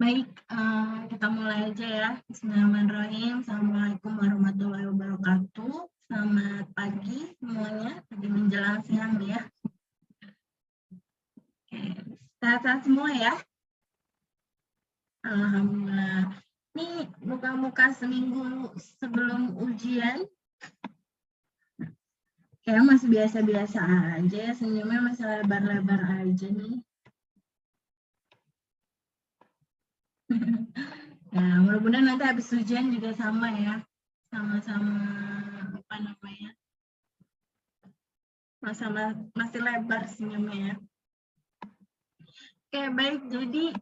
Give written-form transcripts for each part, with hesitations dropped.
Baik, kita mulai aja ya. Bismillahirrahmanirrahim. Assalamualaikum warahmatullahi wabarakatuh. Selamat pagi semuanya, pagi menjelang siang ya. Oke, sehat-sehat semua ya. Alhamdulillah. Ini muka-muka seminggu sebelum ujian, kayak masih biasa-biasa aja, senyumnya masih lebar-lebar aja nih. Nah, mudah-mudahan nanti habis ujian juga sama ya, sama-sama apa namanya, masih lebar senyumnya ya. Oke, baik. Jadi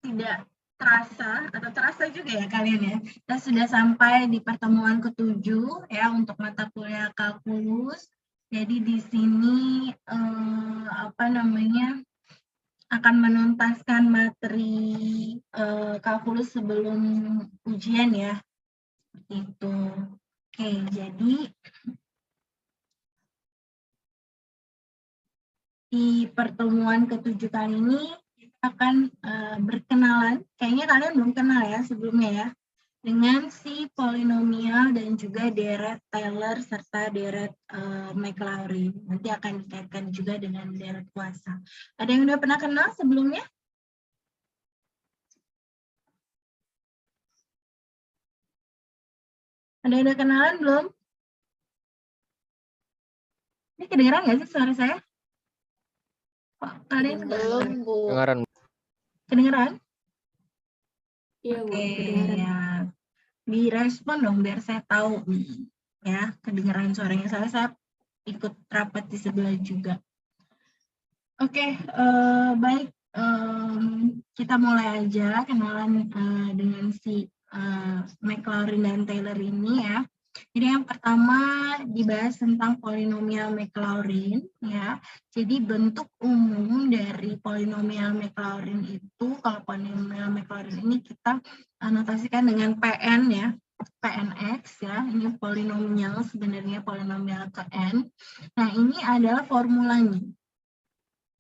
tidak terasa atau terasa juga ya kalian ya. Kita sudah sampai di pertemuan ke-7 ya untuk mata kuliah kalkulus. Jadi di sini apa namanya, akan menuntaskan materi kalkulus sebelum ujian ya. Seperti itu. Oke, jadi di pertemuan ke-7 kali ini kita akan berkenalan, kayaknya kalian belum kenal ya sebelumnya ya, dengan si polinomial dan juga deret Taylor serta deret Maclaurin. Nanti akan dikaitkan juga dengan deret kuasa. Ada yang udah pernah kenal sebelumnya? Ada yang udah kenalan belum? Ini kedengeran nggak sih suara saya? Kok kalian belum, Bu. Kedengaran. Kedengeran? Iya, Bu, Oke, kedengaran. ya. Direspon dong biar saya tahu nih ya, kedengeran suaranya. Saya ikut rapat di sebelah juga. Oke, baik, kita mulai aja kenalan dengan si Maclaurin dan Taylor ini ya. Jadi yang pertama dibahas tentang polinomial Maclaurin ya. Jadi bentuk umum dari polinomial Maclaurin itu, kalau polinomial Maclaurin ini kita anotasikan dengan Pn ya, Pnx ya. Ini polinomial, sebenarnya polinomial ke n. Nah, ini adalah formulanya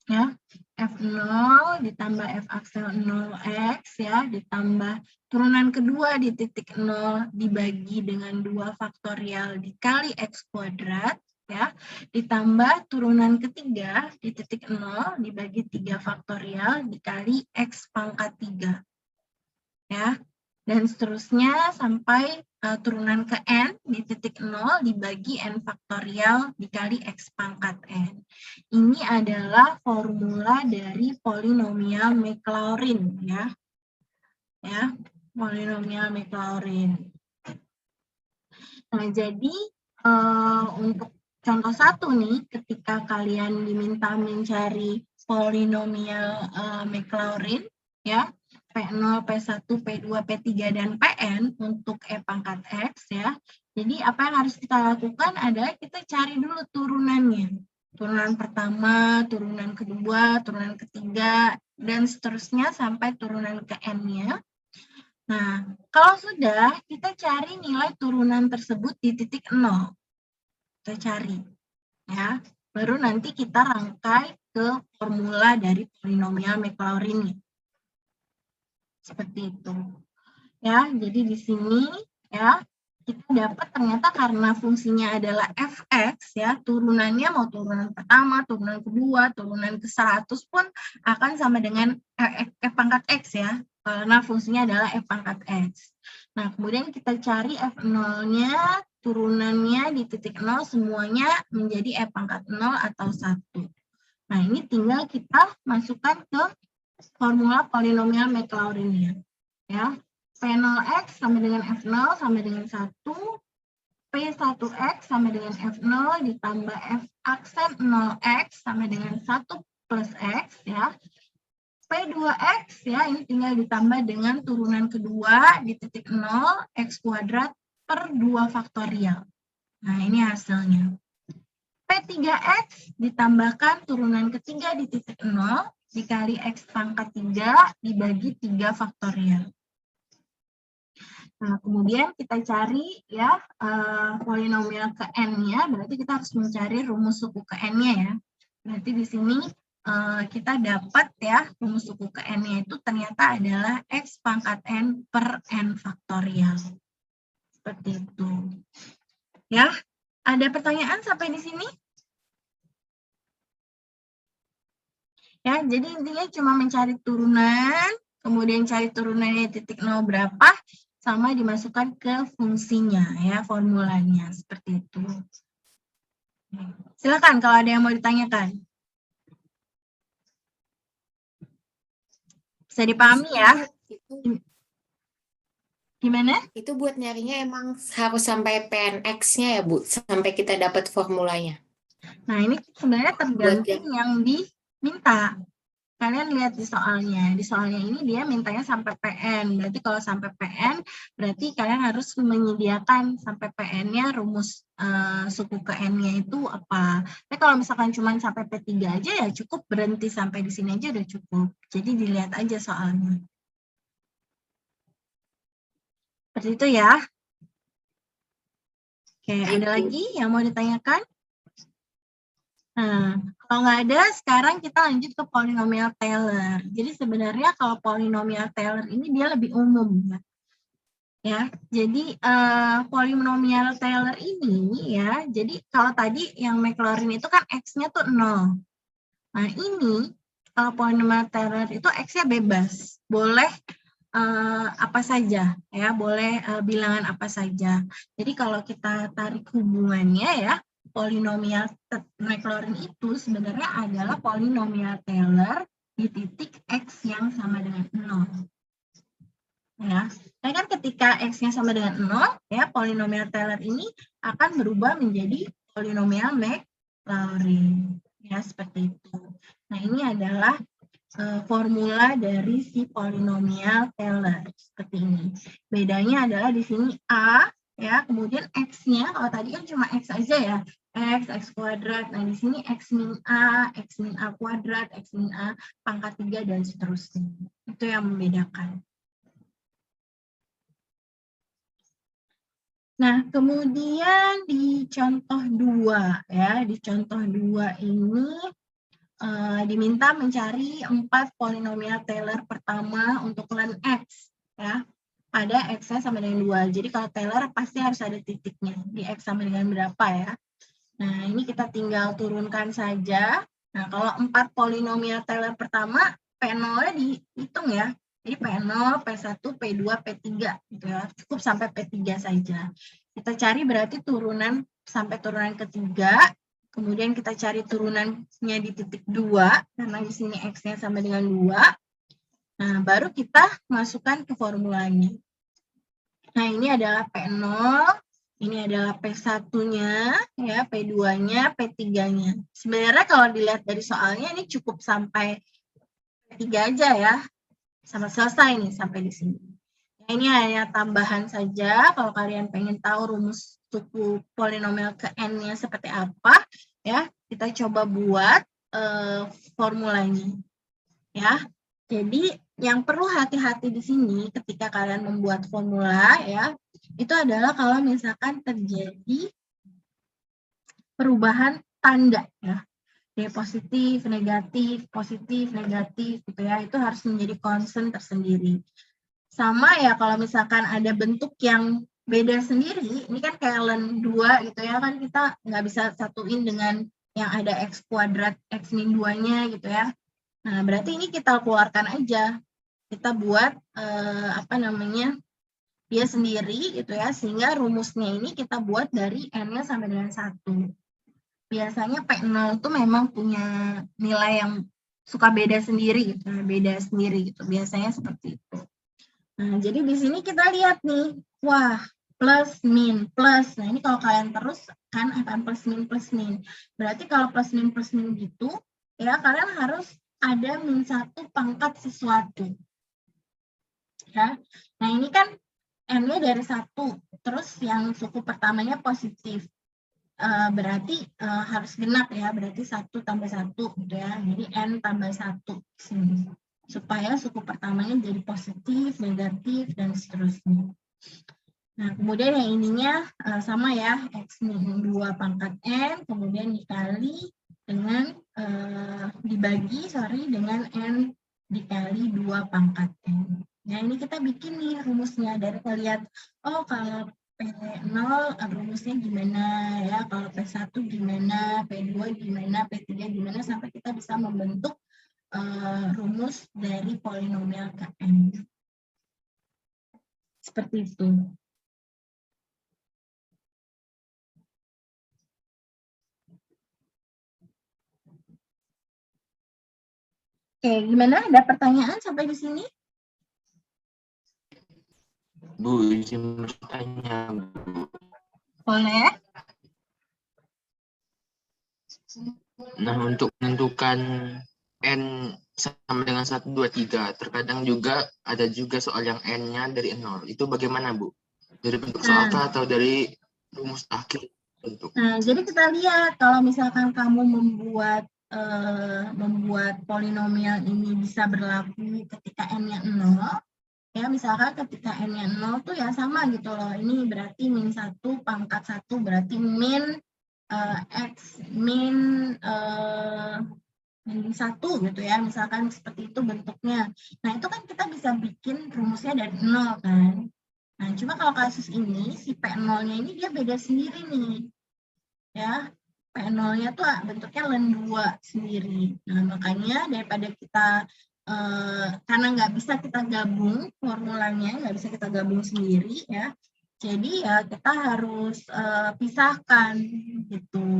ya. F0 ditambah F aksel 0x ya, ditambah turunan kedua di titik 0 dibagi dengan 2 faktorial dikali x kuadrat ya, ditambah turunan ketiga di titik 0 dibagi 3 faktorial dikali x pangkat 3 ya, dan seterusnya sampai turunan ke n di titik 0 dibagi n faktorial dikali x pangkat n. Ini adalah formula dari polinomial Maclaurin ya. Ya, polinomial Maclaurin. Nah, jadi untuk contoh 1 nih, ketika kalian diminta mencari polinomial Maclaurin ya, P0, P1, P2, P3, dan Pn untuk E pangkat X ya. Jadi apa yang harus kita lakukan adalah kita cari dulu turunannya. Turunan pertama, turunan kedua, turunan ketiga, dan seterusnya sampai turunan ke N-nya. Nah, kalau sudah, kita cari nilai turunan tersebut di titik 0. Kita cari. Ya, baru nanti kita rangkai ke formula dari polinomial Maclaurin. Seperti itu. Ya, jadi di sini ya kita dapat ternyata karena fungsinya adalah fx ya, turunannya mau turunan pertama, turunan kedua, turunan ke 100 pun akan sama dengan f pangkat x ya, karena fungsinya adalah f pangkat x. Nah, kemudian kita cari f0-nya, turunannya di titik 0 semuanya menjadi f pangkat 0 atau 1. Nah, ini tinggal kita masukkan ke formula polinomial Maclaurin ya. P0x sama dengan F0 sama dengan 1, P1x sama dengan F0 ditambah F aksen 0x sama dengan 1 plus X ya. P2x ya, ini tinggal ditambah dengan turunan kedua di titik 0, X kuadrat per 2 faktorial. Nah, ini hasilnya. P3x ditambahkan turunan ketiga di titik 0 dikali X pangkat 3 dibagi 3 faktorial. Nah, kemudian kita cari ya polinomial ke n-nya, berarti kita harus mencari rumus suku ke n-nya ya. Berarti di sini kita dapat ya rumus suku ke N-nya itu ternyata adalah X pangkat N per N faktorial. Seperti itu. Ya, ada pertanyaan sampai di sini? Ya, jadi intinya cuma mencari turunan, kemudian cari turunannya titik 0 berapa, sama dimasukkan ke fungsinya ya, formulanya. Seperti itu. Silakan kalau ada yang mau ditanyakan. Bisa dipahami ya? Gimana? Itu buat nyarinya emang harus sampai PNX-nya ya, Bu, sampai kita dapat formulanya. Nah, ini sebenarnya tergantung yang diminta. Kalian lihat di soalnya. Di soalnya ini dia mintanya sampai PN. Berarti kalau sampai PN, berarti kalian harus menyediakan sampai PN-nya rumus suku ke N-nya itu apa. Tapi kalau misalkan cuma sampai P3 aja ya cukup, berhenti sampai di sini aja udah cukup. Jadi dilihat aja soalnya. Seperti itu ya. Oke, ada lagi yang mau ditanyakan? Nah, kalau nggak ada, sekarang kita lanjut ke polinomial Taylor. Jadi sebenarnya kalau polinomial Taylor ini dia lebih umum ya. Ya, jadi polinomial Taylor ini ya, jadi kalau tadi yang Maclaurin itu kan X-nya tuh 0. Nah, ini kalau polinomial Taylor itu X-nya bebas. Boleh apa saja ya, boleh bilangan apa saja. Jadi kalau kita tarik hubungannya ya, polinomial Maclaurin itu sebenarnya adalah polinomial Taylor di titik X yang sama dengan 0. Ya, nah kan ketika X-nya sama dengan 0, ya polinomial Taylor ini akan berubah menjadi polinomial Maclaurin. Ya, seperti itu. Nah, ini adalah formula dari si polinomial Taylor seperti ini. Bedanya adalah di sini A ya, kemudian X-nya kalau tadi kan cuma X aja ya. X kuadrat. Nah, di sini X min A kuadrat, X min A pangkat 3 dan seterusnya. Itu yang membedakan. Nah, kemudian di contoh 2 ya, di contoh 2 ini diminta mencari 4 polinomial Taylor pertama untuk len X ya, pada X-nya sama dengan 2. Jadi kalau Taylor pasti harus ada titiknya di X sama dengan berapa ya. Nah, ini kita tinggal turunkan saja. Nah, kalau 4 polinomial Taylor pertama, P0-nya dihitung ya. Jadi P0, P1, P2, P3 gitu ya. Cukup sampai P3 saja. Kita cari berarti turunan sampai turunan ketiga. Kemudian kita cari turunannya di titik 2, karena di sini X-nya sama dengan 2. Nah, baru kita masukkan ke formulanya. Nah, ini adalah P0, ini adalah P1-nya, ya, P2-nya, P3-nya. Sebenarnya kalau dilihat dari soalnya, ini cukup sampai P3 aja ya. Sampai selesai nih, sampai di sini. Nah, ini hanya tambahan saja, kalau kalian pengen tahu rumus suku polinomial ke N-nya seperti apa, ya, kita coba buat formulanya. Ya, jadi yang perlu hati-hati di sini ketika kalian membuat formula ya, itu adalah kalau misalkan terjadi perubahan tanda ya. Dari positif, negatif gitu ya. Itu harus menjadi concern tersendiri. Sama ya kalau misalkan ada bentuk yang beda sendiri, ini kan kayak len 2 gitu ya, kan kita nggak bisa satuin dengan yang ada X kuadrat, X min 2-nya gitu ya. Nah, berarti ini kita keluarkan aja. Kita buat dia sendiri gitu ya, sehingga rumusnya ini kita buat dari N-nya sampai dengan 1. Biasanya P0 itu memang punya nilai yang suka beda sendiri gitu, Biasanya seperti itu. Nah, jadi di sini kita lihat nih, wah, plus, min, plus. Nah, ini kalau kalian terus kan akan plus, min. Berarti kalau plus, min gitu, ya kalian harus ada min 1 pangkat sesuatu. Ya. Nah, ini kan N-nya dari 1, terus yang suku pertamanya positif. Berarti harus genap ya, berarti 1 tambah 1 gitu ya. Jadi N tambah 1 sini. Supaya suku pertamanya jadi positif, negatif, dan seterusnya. Nah, kemudian yang ininya sama ya, X min 2 pangkat N, kemudian dikali dengan dibagi dengan N dikali 2 pangkat N. Nah, ini kita bikin nih rumusnya dari lihat, oh kalau P0 rumusnya gimana ya, kalau P1 gimana, P2 gimana, P3 gimana, sampai kita bisa membentuk rumus dari polinomial Kn. Seperti itu. Oke, gimana? Ada pertanyaan sampai di sini? Bu, izin bertanya, Bu. Boleh. Nah, untuk menentukan N sama dengan 1, 2, 3, terkadang juga ada juga soal yang N-nya dari 0. Itu bagaimana, Bu? Dari bentuk soal kah atau dari rumus akhir bentuk? Nah, jadi kita lihat kalau misalkan kamu membuat polinomial ini bisa berlaku ketika N-nya 0, ya misalkan ketika N-nya 0 tuh ya sama gitu loh. Ini berarti min 1 pangkat 1 berarti min X min 1 gitu ya. Misalkan seperti itu bentuknya. Nah, itu kan kita bisa bikin rumusnya dari 0 kan. Nah, cuma kalau kasus ini si P0-nya ini dia beda sendiri nih. Ya, P0-nya tuh bentuknya len 2 sendiri. Nah, makanya daripada kita karena nggak bisa kita gabung formulanya, nggak bisa kita gabung sendiri ya. Jadi ya kita harus pisahkan gitu.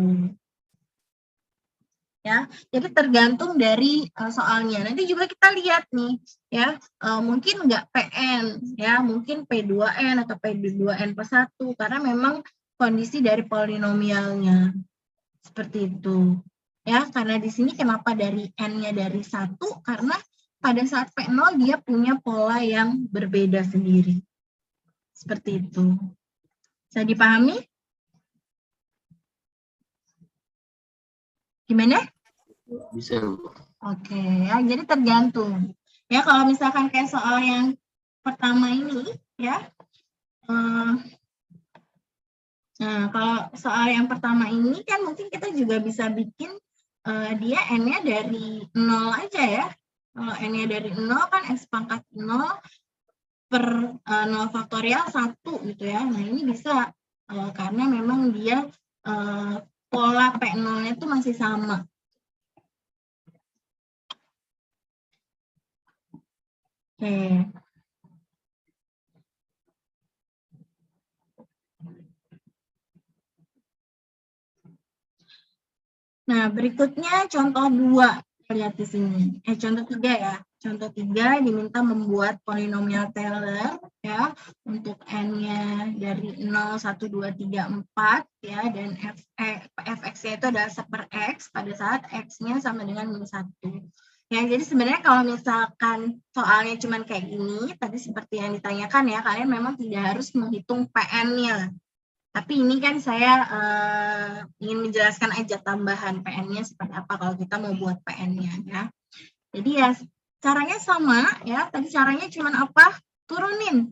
Ya, jadi tergantung dari soalnya. Nanti juga kita lihat nih, ya mungkin nggak PN, ya mungkin P2N atau P2N plus 1 karena memang kondisi dari polinomialnya seperti itu. Ya, karena di sini kenapa dari N-nya dari 1? Karena pada saat P0 dia punya pola yang berbeda sendiri. Seperti itu. Bisa dipahami? Gimana? Bisa, Bu. Oke, ya jadi tergantung. Ya, kalau misalkan kayak soal yang pertama ini, ya. Nah, kalau soal yang pertama ini kan mungkin kita juga bisa bikin dia N-nya dari 0 aja ya. Kalau N-nya dari 0 kan X pangkat 0 per 0 faktorial 1 gitu ya. Nah, ini bisa karena memang dia pola P0-nya itu masih sama. Oke. Nah, berikutnya contoh 2. Lihat di sini. Contoh 3 ya. Contoh 3 diminta membuat polinomial Taylor ya untuk N-nya dari 0, 1, 2, 3, 4 ya dan fx-nya itu adalah 1/x pada saat x-nya sama dengan min 1. Ya, jadi sebenarnya kalau misalkan soalnya cuma kayak gini, tadi seperti yang ditanyakan ya, kalian memang tidak harus menghitung PN-nya. Tapi ini kan saya ingin menjelaskan aja tambahan PN-nya seperti apa kalau kita mau buat PN-nya ya. Jadi ya caranya sama ya. Tadi caranya cuma apa? Turunin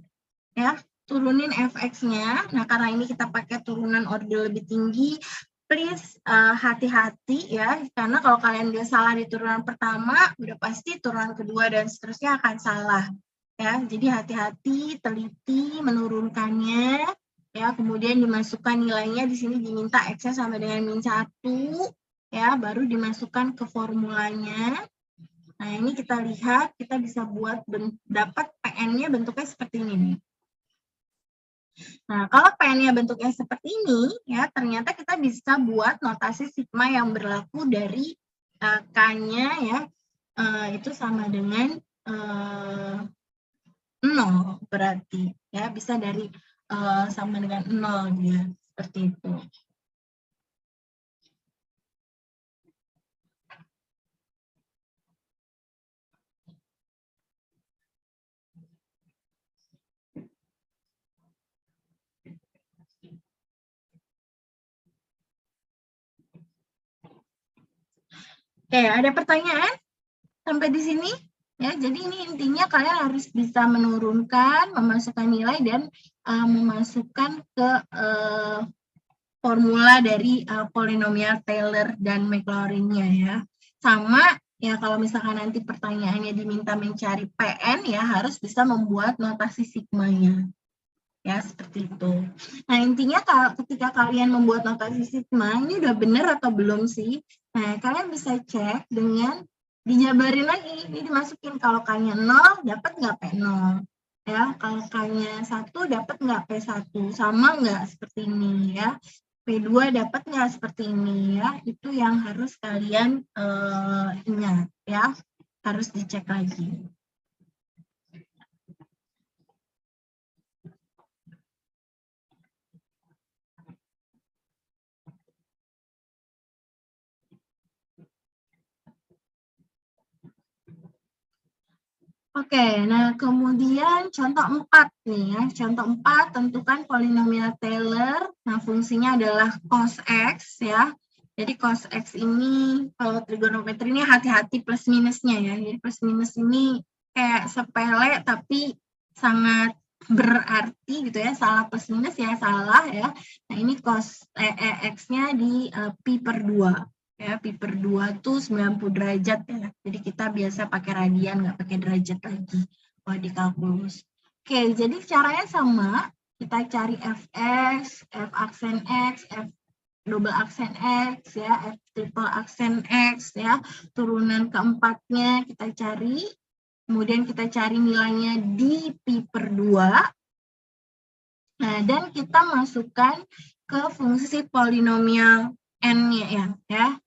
ya. Turunin fx-nya. Nah, karena ini kita pakai turunan order lebih tinggi, please hati-hati ya. Karena kalau kalian udah salah di turunan pertama, udah pasti turunan kedua dan seterusnya akan salah. Ya, jadi hati-hati, teliti menurunkannya. Ya, kemudian dimasukkan nilainya di sini diminta X-nya sama dengan min 1, ya, baru dimasukkan ke formulanya. Nah, ini kita lihat, kita bisa buat dapat PN-nya bentuknya seperti ini. Nah, kalau PN-nya bentuknya seperti ini, ya, ternyata kita bisa buat notasi sigma yang berlaku dari K-nya, ya, itu sama dengan 0 berarti, ya, bisa dari sama dengan 0 dia, seperti itu. Oke, ada pertanyaan sampai di sini? Ya, jadi ini intinya kalian harus bisa menurunkan, memasukkan nilai dan memasukkan ke formula dari polinomial Taylor dan Maclaurin-nya ya. Sama ya, kalau misalkan nanti pertanyaannya diminta mencari PN ya harus bisa membuat notasi sigmanya. Ya, seperti itu. Nah, intinya ketika kalian membuat notasi sigma, ini udah benar atau belum sih? Nah, kalian bisa cek dengan dijabarin lagi. Ini dimasukin, kalau K-nya 0, dapat nggak P0? Ya, kalau K-nya 1, dapat nggak P1? Sama nggak seperti ini ya? P2 dapat nggak seperti ini ya? Itu yang harus kalian ingat ya. Harus dicek lagi. Oke, nah kemudian contoh 4 nih ya. Contoh 4, tentukan polinomial Taylor. Nah, fungsinya adalah cos X ya. Jadi cos X ini, kalau trigonometri ini hati-hati plus minusnya ya. Jadi plus minus ini kayak sepele tapi sangat berarti gitu ya. Salah plus minus ya salah ya. Nah, ini cos X-nya di pi per 2. Ya, pi per 2 tuh 90 derajat ya. Jadi kita biasa pakai radian, nggak pakai derajat lagi kalau di kalkulus. Oke, jadi caranya sama. Kita cari Fx, F aksen X, F double aksen X, ya, F triple aksen X, ya. Turunan keempatnya kita cari. Kemudian kita cari nilainya di pi per 2. Nah, dan kita masukkan ke fungsi polinomial N-nya ya.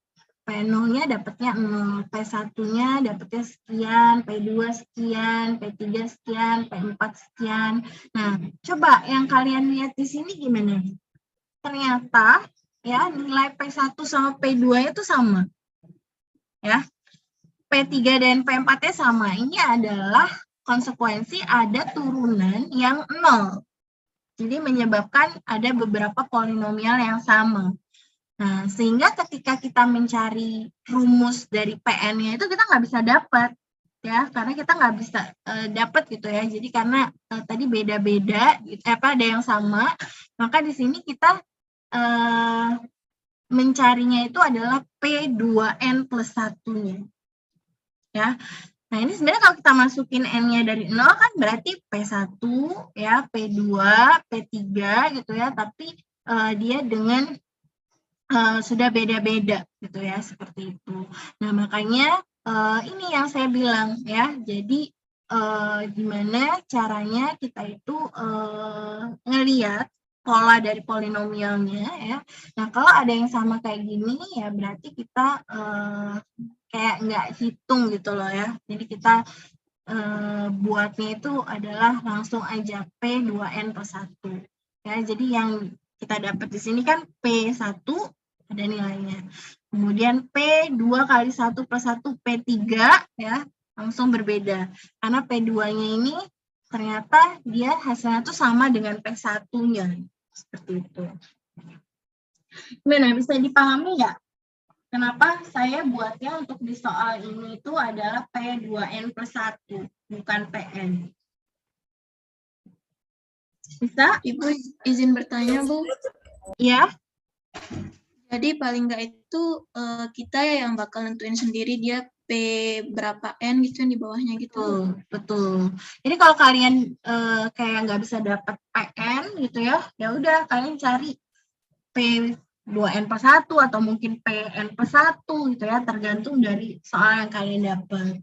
P0-nya dapatnya 0, P1-nya dapatnya sekian, P2 sekian, P3 sekian, P4 sekian. Nah, coba yang kalian lihat di sini gimana? Ternyata ya nilai P1 sama P2 itu sama. Ya. P3 dan P4-nya sama. Ini adalah konsekuensi ada turunan yang 0. Jadi menyebabkan ada beberapa polinomial yang sama. Nah, sehingga ketika kita mencari rumus dari PN-nya itu kita nggak bisa dapat, ya, karena kita nggak bisa dapat gitu ya. Jadi karena tadi beda-beda, ada yang sama, maka di sini kita mencarinya itu adalah P2N plus 1-nya. Ya. Nah, ini sebenarnya kalau kita masukin N-nya dari 0 kan berarti P1, ya, P2, P3 gitu ya, tapi dia dengan sudah beda-beda gitu ya, seperti itu. Nah, makanya ini yang saya bilang ya. Jadi gimana caranya kita itu ngelihat pola dari polinomialnya ya. Nah, kalau ada yang sama kayak gini ya berarti kita kayak nggak hitung gitu loh ya. Jadi kita buatnya itu adalah langsung aja P2N plus 1. Ya, jadi yang kita dapat di sini kan P1 ada nilainya. Kemudian P2 kali 1 plus 1 P3 ya, langsung berbeda. Karena P2-nya ini ternyata dia hasilnya tuh sama dengan P1-nya. Seperti itu. Gimana, bisa dipahami nggak? Kenapa saya buatnya untuk di soal ini itu adalah P2N plus 1, bukan PN. Bisa? Ibu izin bertanya, Bu. Iya. Jadi paling nggak itu kita ya yang bakal nentuin sendiri dia P berapa N gitu yang di bawahnya gitu. Betul. Jadi kalau kalian kayak nggak bisa dapat PN gitu ya, ya udah kalian cari P2N plus 1 atau mungkin PN plus 1 gitu ya, tergantung dari soal yang kalian dapat.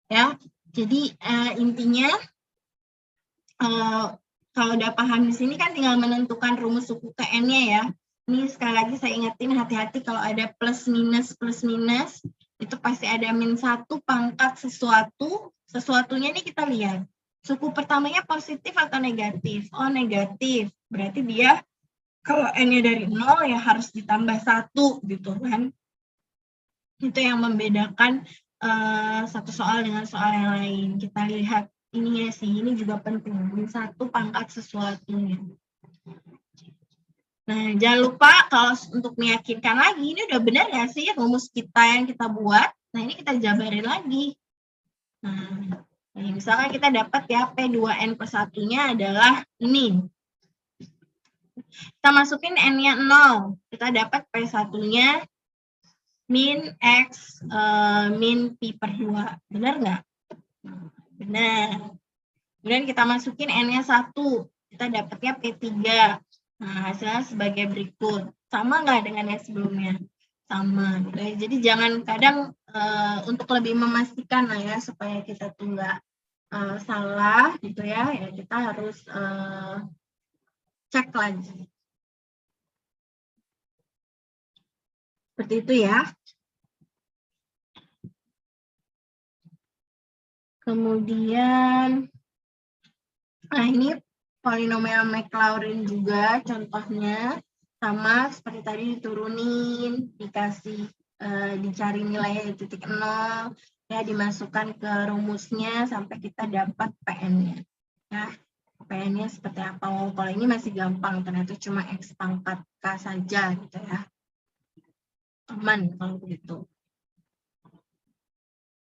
Ya. Jadi intinya kalau udah paham di sini kan tinggal menentukan rumus suku KN-nya ya. Ini sekali lagi saya ingetin, hati-hati kalau ada plus minus itu pasti ada min 1 pangkat sesuatu. Sesuatunya ini kita lihat. Suku pertamanya positif atau negatif? Oh, negatif. Berarti dia kalau N-nya dari 0 ya harus ditambah 1 gitu kan. Itu yang membedakan satu soal dengan soal yang lain. Kita lihat ini ya sih, ini juga penting. Min 1 pangkat sesuatunya. Nah, jangan lupa kalau untuk meyakinkan lagi, ini udah benar nggak sih rumus kita yang kita buat? Nah, ini kita jabarin lagi. Nah, misalkan kita dapat ya P2N plus 1-nya adalah ini. Kita masukin N-nya 0. Kita dapat P1-nya min X min Pi per 2. Benar nggak? Benar. Kemudian kita masukin N-nya 1. Kita dapatnya P3. Nah, hasilnya sebagai berikut. Sama nggak dengan yang sebelumnya? Sama. Gitu ya. Jadi jangan kadang untuk lebih memastikan lah ya, supaya kita tuh nggak salah gitu ya, ya kita harus cek lagi. Seperti itu ya. Kemudian, nah ini polinomial Maclaurin juga contohnya sama seperti tadi, diturunin, dikasih dicari nilainya di titik 0, ya dimasukkan ke rumusnya sampai kita dapat PN-nya. Ya, PN-nya seperti apa? Oh, kalau ini masih gampang, ternyata cuma X pangkat K saja gitu ya. Aman kalau begitu.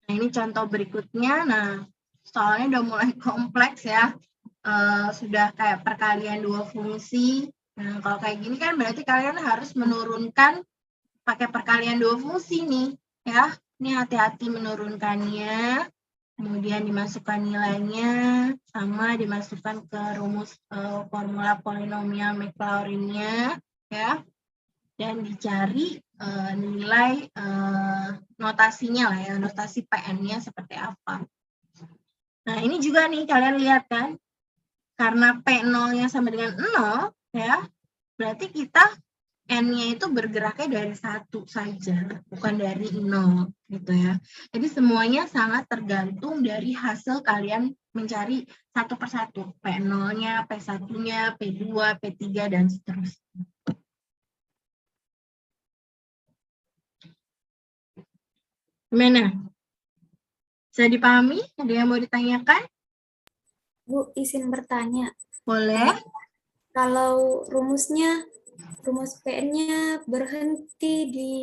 Nah, ini contoh berikutnya. Nah, soalnya udah mulai kompleks ya. Sudah kayak perkalian dua fungsi. Nah, kalau kayak gini kan berarti kalian harus menurunkan pakai perkalian dua fungsi nih, ya. Ini hati-hati menurunkannya. Kemudian dimasukkan nilainya, sama dimasukkan ke rumus formula polinomial Maclaurin-nya, ya. Dan dicari nilai notasinya lah ya, notasi PN-nya seperti apa. Nah, ini juga nih kalian lihat kan, karena P0-nya sama dengan 0, ya, berarti kita N-nya itu bergeraknya dari 1 saja, bukan dari 0, gitu ya. Jadi semuanya sangat tergantung dari hasil kalian mencari satu persatu, P0-nya, P1-nya, P2, P3, dan seterusnya. Gimana? Bisa dipahami? Ada yang mau ditanyakan? Bu, izin bertanya. Boleh. Kalau rumus PN-nya berhenti di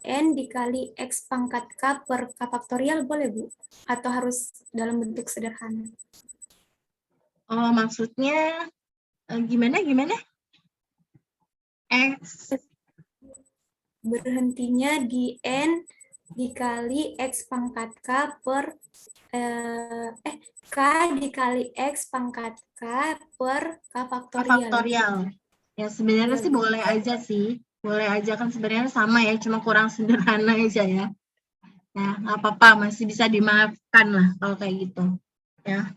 N dikali X pangkat K per K faktorial, boleh, Bu? Atau harus dalam bentuk sederhana? Oh, maksudnya gimana? X Berhentinya di N dikali X pangkat K per K dikali X pangkat K per K faktorial. Ya, sebenarnya sih boleh aja sih. Boleh aja, kan sebenarnya sama ya, cuma kurang sederhana aja ya. Ya, nggak apa-apa, masih bisa dimaafkan lah kalau kayak gitu. Ya.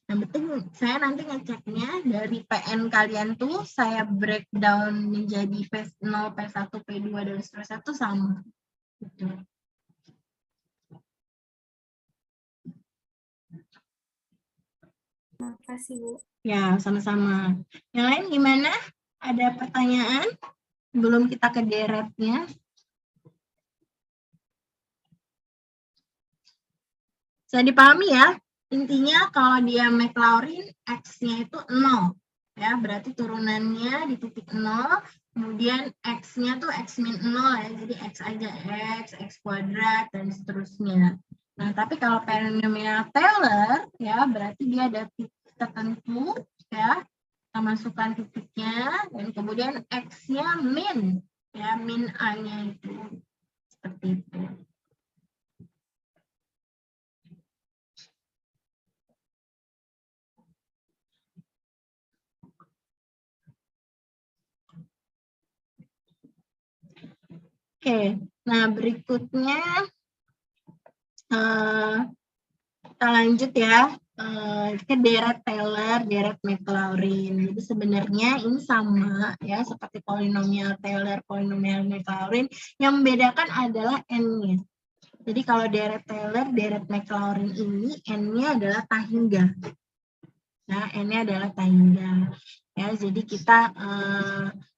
Yang penting saya nanti ngeceknya dari PN kalian tuh saya breakdown menjadi P0, P1, P2, dan seterusnya tuh sama. Gitu. Terima kasih, Bu. Ya, sama-sama. Yang lain gimana? Ada pertanyaan? Belum kita ke deretnya. Bisa dipahami ya? Intinya kalau dia Maclaurin, X-nya itu 0. Ya, berarti turunannya di titik 0. Kemudian X-nya tuh X min 0 ya. Jadi X aja X kuadrat, dan seterusnya. Nah, tapi kalau polinomial Taylor, ya berarti dia ada titik tertentu, ya. Kita masukkan titiknya, dan kemudian X-nya min, ya, min A-nya itu. Seperti itu. Oke, nah berikutnya kita lanjut ya ke deret Taylor, deret Maclaurin. Jadi sebenarnya ini sama ya seperti polinomial Taylor, polinomial Maclaurin. Yang membedakan adalah N-nya. Jadi kalau deret Taylor, deret Maclaurin ini N-nya adalah tahingga. Nah, N-nya adalah tahingga. Ya, jadi kita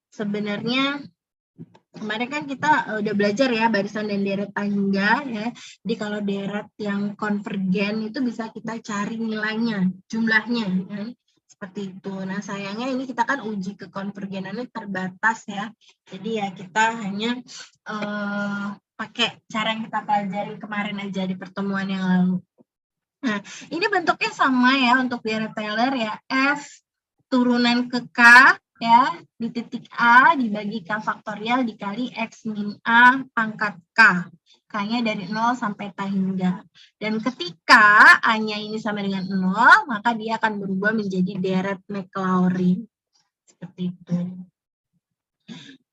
sebenarnya kemarin kan kita udah belajar ya barisan dan deret tahingga ya. Jadi kalau deret yang konvergen itu bisa kita cari nilainya, jumlahnya ya. Seperti itu. Nah, sayangnya ini kita kan uji kekonvergenannya terbatas ya. Jadi ya kita hanya pakai cara yang kita pelajari kemarin aja di pertemuan yang lalu. Nah, ini bentuknya sama ya untuk deret Taylor ya, F turunan ke K ya di titik A dibagi K faktorial dikali X min A pangkat K. K-nya dari 0 sampai K hingga. Dan ketika A-nya ini sama dengan 0, maka dia akan berubah menjadi deret Maclaurin. Seperti itu.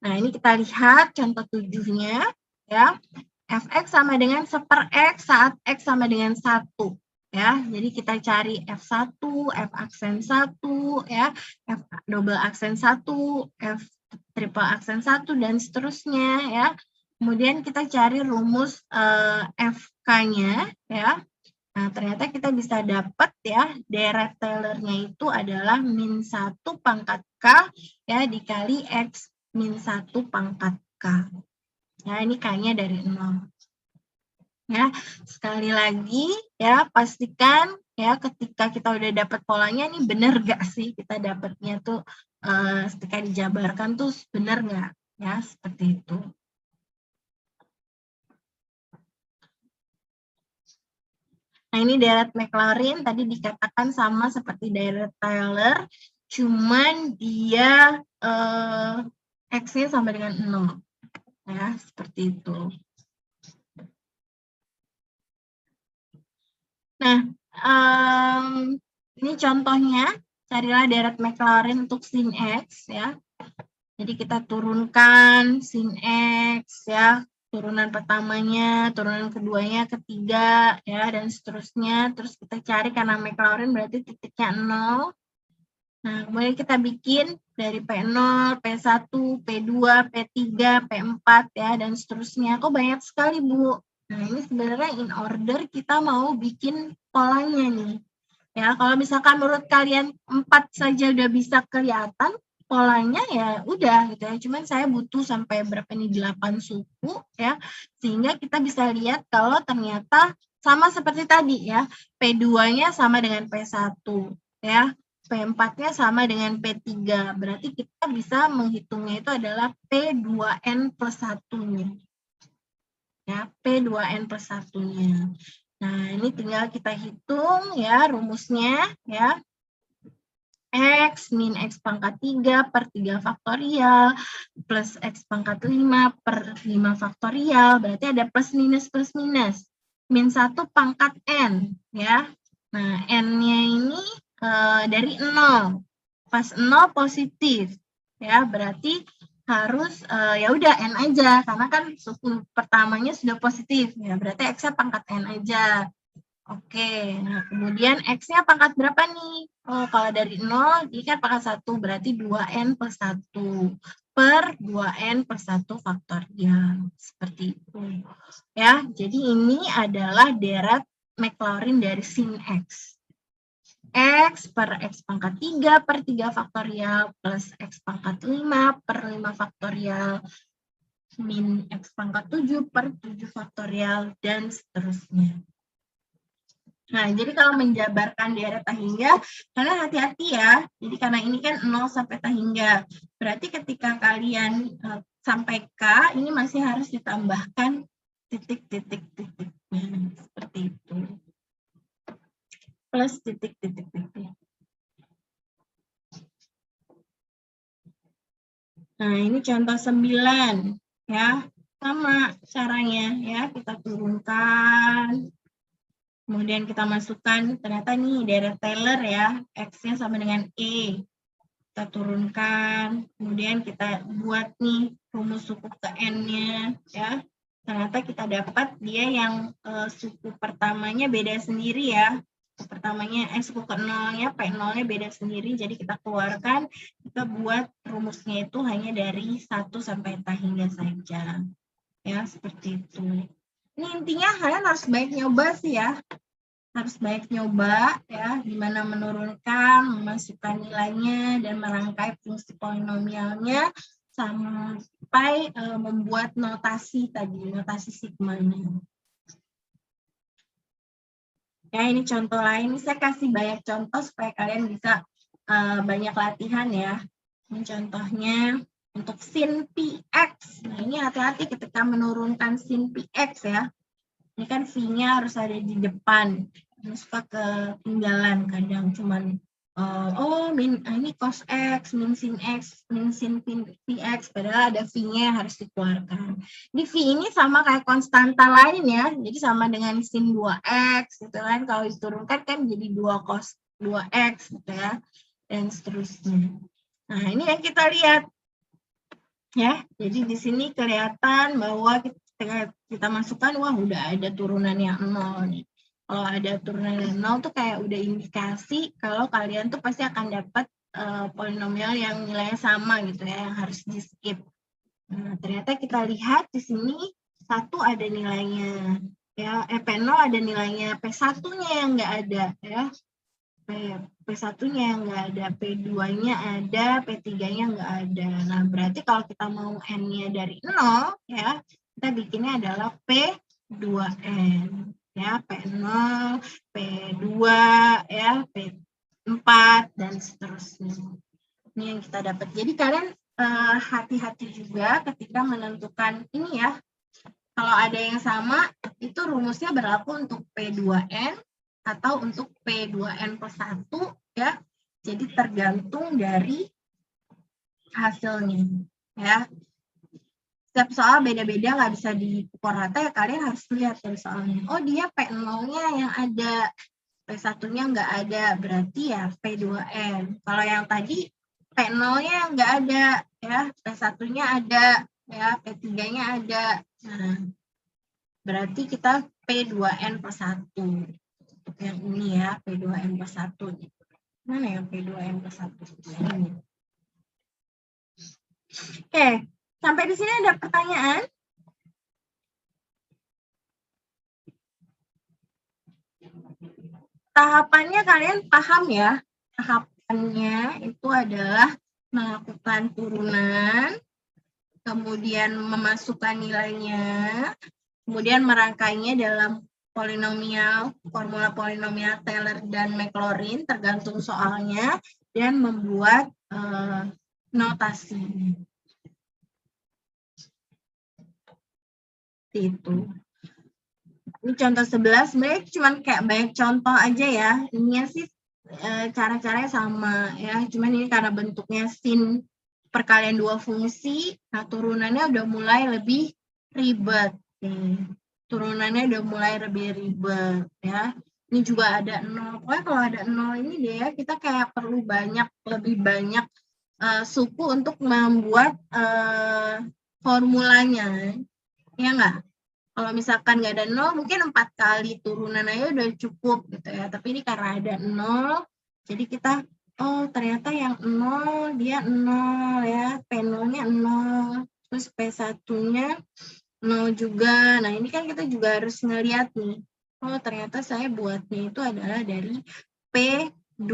Nah, ini kita lihat contoh 7-nya ya. Fx sama dengan 1/x saat x sama dengan 1 ya. Jadi kita cari F1, F aksen 1 ya, F double aksen 1, F triple aksen 1 dan seterusnya ya. Kemudian kita cari rumus FK-nya ya. Nah, ternyata kita bisa dapat ya deret Taylor-nya itu adalah min 1 pangkat K ya dikali X min 1 pangkat K. Ya, ini K-nya dari 0. Ya, sekali lagi ya pastikan ya ketika kita udah dapat polanya ini benar gak sih kita dapatnya tuh ketika dijabarkan tuh benar nggak ya seperti itu. Nah, ini deret Maclaurin tadi dikatakan sama seperti deret Taylor, cuman dia X-nya sama dengan 0. Ya, seperti itu. Nah, ini contohnya, carilah deret Maclaurin untuk sin X, ya. Jadi kita turunkan sin X, ya. Turunan pertamanya, turunan keduanya, ketiga, ya, dan seterusnya. Terus kita cari karena Maclaurin berarti titiknya 0. Nah, kemudian kita bikin dari P0, P1, P2, P3, P4, ya, dan seterusnya. Kok banyak sekali, Bu? Nah, ini sebenarnya in order kita mau bikin polanya nih. Ya, kalau misalkan menurut kalian 4 saja udah bisa kelihatan, polanya ya udah gitu ya. Cuman saya butuh sampai berapa nih 8 suku ya. Sehingga kita bisa lihat kalau ternyata sama seperti tadi ya. P2-nya sama dengan P1 ya. P4-nya sama dengan P3. Berarti kita bisa menghitungnya itu adalah P2N plus 1-nya. Ya, P2N plus 1-nya. Nah, ini tinggal kita hitung ya rumusnya ya. X min X pangkat 3 per 3 faktorial plus X pangkat 5 per 5 faktorial. Berarti ada plus minus plus minus. Min 1 pangkat N ya. Nah, N-nya ini dari 0. Pas 0 positif. Ya, berarti harus ya udah N aja karena kan suku pertamanya sudah positif ya. Berarti X-nya pangkat N aja. Oke, nah kemudian X-nya pangkat berapa nih? Oh, kalau dari 0, ini kan pangkat 1, berarti 2N plus 1 per 2N plus 1 faktorial. Seperti itu. Ya, jadi ini adalah deret Maclaurin dari sin X. X per X pangkat 3 per 3 faktorial plus X pangkat 5 per 5 faktorial min X pangkat 7 per 7 faktorial dan seterusnya. Nah, jadi kalau menjabarkan deret tak hingga, kalian hati-hati ya. Jadi karena ini kan 0 sampai tak hingga. Berarti ketika kalian sampai K, ini masih harus ditambahkan titik-titik-titiknya. Seperti itu. Plus titik-titik-titik. Nah, ini contoh 9. Ya, sama caranya. Ya, kita turunkan. Kemudian kita masukkan, ternyata nih deret Taylor ya, X-nya sama dengan E. Kita turunkan, kemudian kita buat nih rumus suku ke N-nya ya. Ternyata kita dapat dia yang suku pertamanya beda sendiri ya. Suku pertamanya, suku ke 0-nya, P0-nya beda sendiri, jadi kita keluarkan, kita buat rumusnya itu hanya dari 1 sampai tak hingga saja. Ya, seperti itu. Ini intinya kalian harus baik nyoba sih ya. Harus baik nyoba ya, gimana menurunkan, memasukkan nilainya, dan merangkai fungsi polinomialnya sampai membuat notasi tadi, notasi sigmanya. Ya, ini contoh lain. Saya kasih banyak contoh supaya kalian bisa banyak latihan ya. Ini contohnya untuk sin PX. Nah, ini hati-hati ketika menurunkan sin PX ya. Ini kan V-nya harus ada di depan. Ini suka ketinggalan kadang, cuman ini cos X, min sin X, min sin Px, padahal ada V-nya yang harus dikeluarkan. Di V ini sama kayak konstanta lain ya, jadi sama dengan sin 2X, gitu kan. Kalau diturunkan kan jadi 2 cos 2X, gitu ya, dan seterusnya. Nah, ini yang kita lihat. Ya, jadi di sini kelihatan bahwa kita masukkan, wah udah ada turunan yang 0 nih. Kalau ada turunan yang 0 tuh kayak udah indikasi kalau kalian tuh pasti akan dapat polinomial yang nilainya sama gitu ya, yang harus di skip. Nah, ternyata kita lihat di sini 1 ada nilainya, ya, P0 ada nilainya, P1-nya yang nggak ada, ya. P1-nya yang nggak ada, P2-nya ada, P3-nya nggak ada. Nah, berarti kalau kita mau N-nya dari 0, ya, kita bikinnya adalah P2N. Ya, P0, P2, ya, P4, dan seterusnya. Ini yang kita dapat. Jadi kalian hati-hati juga ketika menentukan ini ya. Kalau ada yang sama, itu rumusnya berlaku untuk P2N atau untuk P2N plus 1 ya. Jadi tergantung dari hasilnya ya. Setiap soal beda-beda, nggak bisa dipukul rata ya, kalian harus lihat dari soalnya. Oh, dia P0-nya yang ada, P1-nya nggak ada, berarti ya P2N. Kalau yang tadi P0-nya nggak ada ya, P1-nya ada ya, P3-nya ada. Nah, berarti kita P2N plus 1. Untuk yang ini ya, P2N plus 1. Mana ya P2N plus 1? Ini. Oke, sampai di sini ada pertanyaan? Tahapannya kalian paham ya? Tahapannya itu adalah melakukan turunan, kemudian memasukkan nilainya, kemudian merangkainya dalam polinomial, formula polinomial Taylor dan Maclaurin tergantung soalnya, dan membuat notasi. Itu. Ini contoh 11, sebenarnya cuma kayak banyak contoh aja ya. Ininya sih cara-caranya sama ya, cuman ini karena bentuknya sin perkalian 2 fungsi, nah turunannya udah mulai lebih ribet. Turunannya udah mulai lebih ribet ya. Ini juga ada 0. Pokoknya kalau ada 0 ini deh ya, kita kayak perlu lebih banyak suku untuk membuat formulanya. Ya nggak? Kalau misalkan nggak ada 0, mungkin 4 kali turunan aja udah cukup gitu ya. Tapi ini karena ada 0, jadi kita, oh ternyata yang 0, dia 0 ya. P0-nya 0, terus P1-nya 0 juga. Nah ini kan kita juga harus ngeliat nih. Oh ternyata saya buatnya itu adalah dari P2.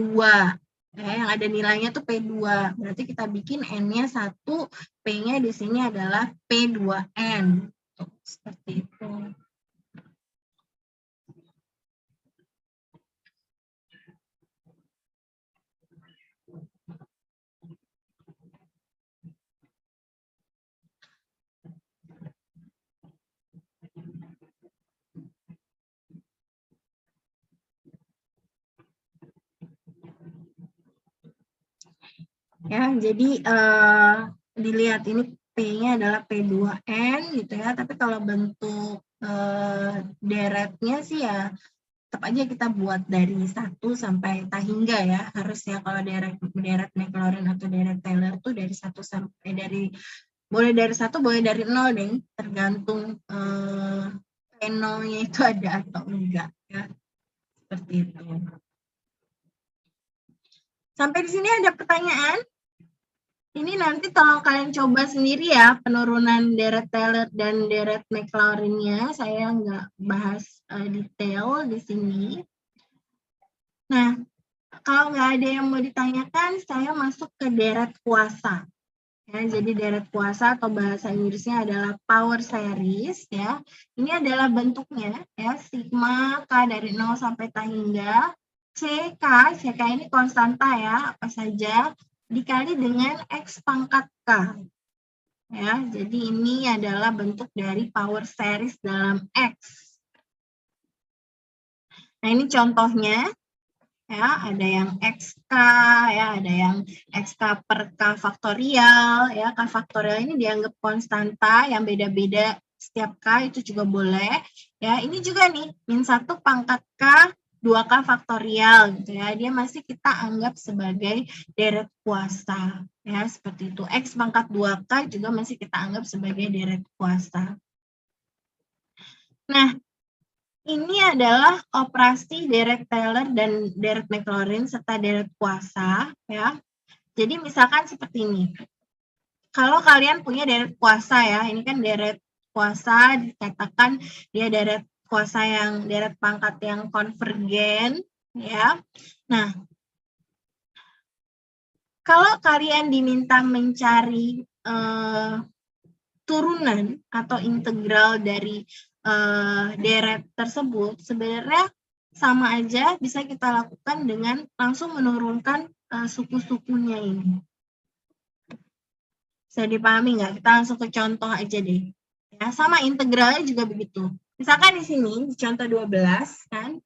Ya, yang ada nilainya tuh P2. Berarti kita bikin N-nya 1, P-nya di sini adalah P2N. Seperti itu. Ya, jadi dilihat ini P-nya adalah P2N gitu ya, tapi kalau bentuk deretnya sih ya tetap aja kita buat dari 1 sampai tahingga ya, harus ya. Kalau deret Maclaurin atau deret Taylor tuh dari 1 sampai boleh dari 1, boleh dari 0 deh, tergantung P0-nya itu ada atau enggak ya. Seperti itu. Sampai di sini ada pertanyaan? Ini nanti tolong kalian coba sendiri ya, penurunan deret Taylor dan deret Maclaurin-nya. Saya nggak bahas detail di sini. Nah, kalau nggak ada yang mau ditanyakan, saya masuk ke deret kuasa. Ya, jadi deret kuasa atau bahasa Inggrisnya adalah power series. Ya, ini adalah bentuknya ya, sigma K dari 0 sampai tahingga. CK ini konstanta ya, apa saja, dikali dengan X pangkat K. Ya, jadi ini adalah bentuk dari power series dalam X. Nah, ini contohnya. ya, ada yang XK, ya, ada yang XK per K faktorial, ya, K faktorial ini dianggap konstanta yang beda-beda setiap K itu juga boleh, ya, ini juga nih, min 1 pangkat K, 2K faktorial, gitu ya, dia masih kita anggap sebagai deret kuasa, ya, seperti itu, X pangkat 2K juga masih kita anggap sebagai deret kuasa. Nah, ini adalah operasi Dirac-Taylor dan Dirac-Maclaurin serta deret kuasa, ya. Jadi misalkan seperti ini. Kalau kalian punya deret kuasa ya, ini kan deret kuasa dikatakan dia deret kuasa yang deret pangkat yang konvergen, ya. Nah, kalau kalian diminta mencari turunan atau integral dari deret tersebut, sebenarnya sama aja bisa kita lakukan dengan langsung menurunkan suku-sukunya ini. Bisa dipahami nggak? Kita langsung ke contoh aja deh. Ya, sama integralnya juga begitu. Misalkan di sini, di contoh 12, kan?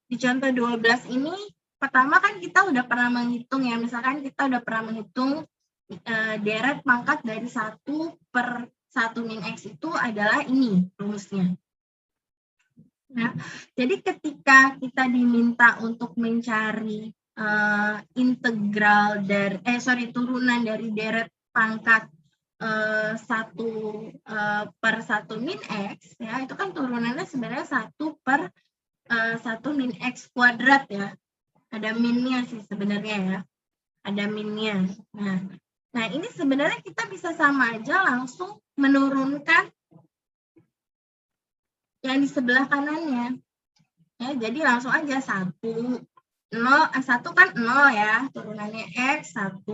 Di contoh 12 ini, pertama kan kita udah pernah menghitung ya, misalkan kita udah pernah menghitung deret pangkat dari 1 per 1 min X itu adalah ini rumusnya. Nah, jadi ketika kita diminta untuk mencari integral dari turunan dari deret pangkat 1 per 1 min X, ya, itu kan turunannya sebenarnya 1 per 1 min X kuadrat ya. Ada minnya sih sebenarnya ya. Ada minnya. Nah, ini sebenarnya kita bisa sama aja langsung menurunkan yang di sebelah kanannya. Ya, jadi langsung aja 1 kan 0 ya, turunannya X, 1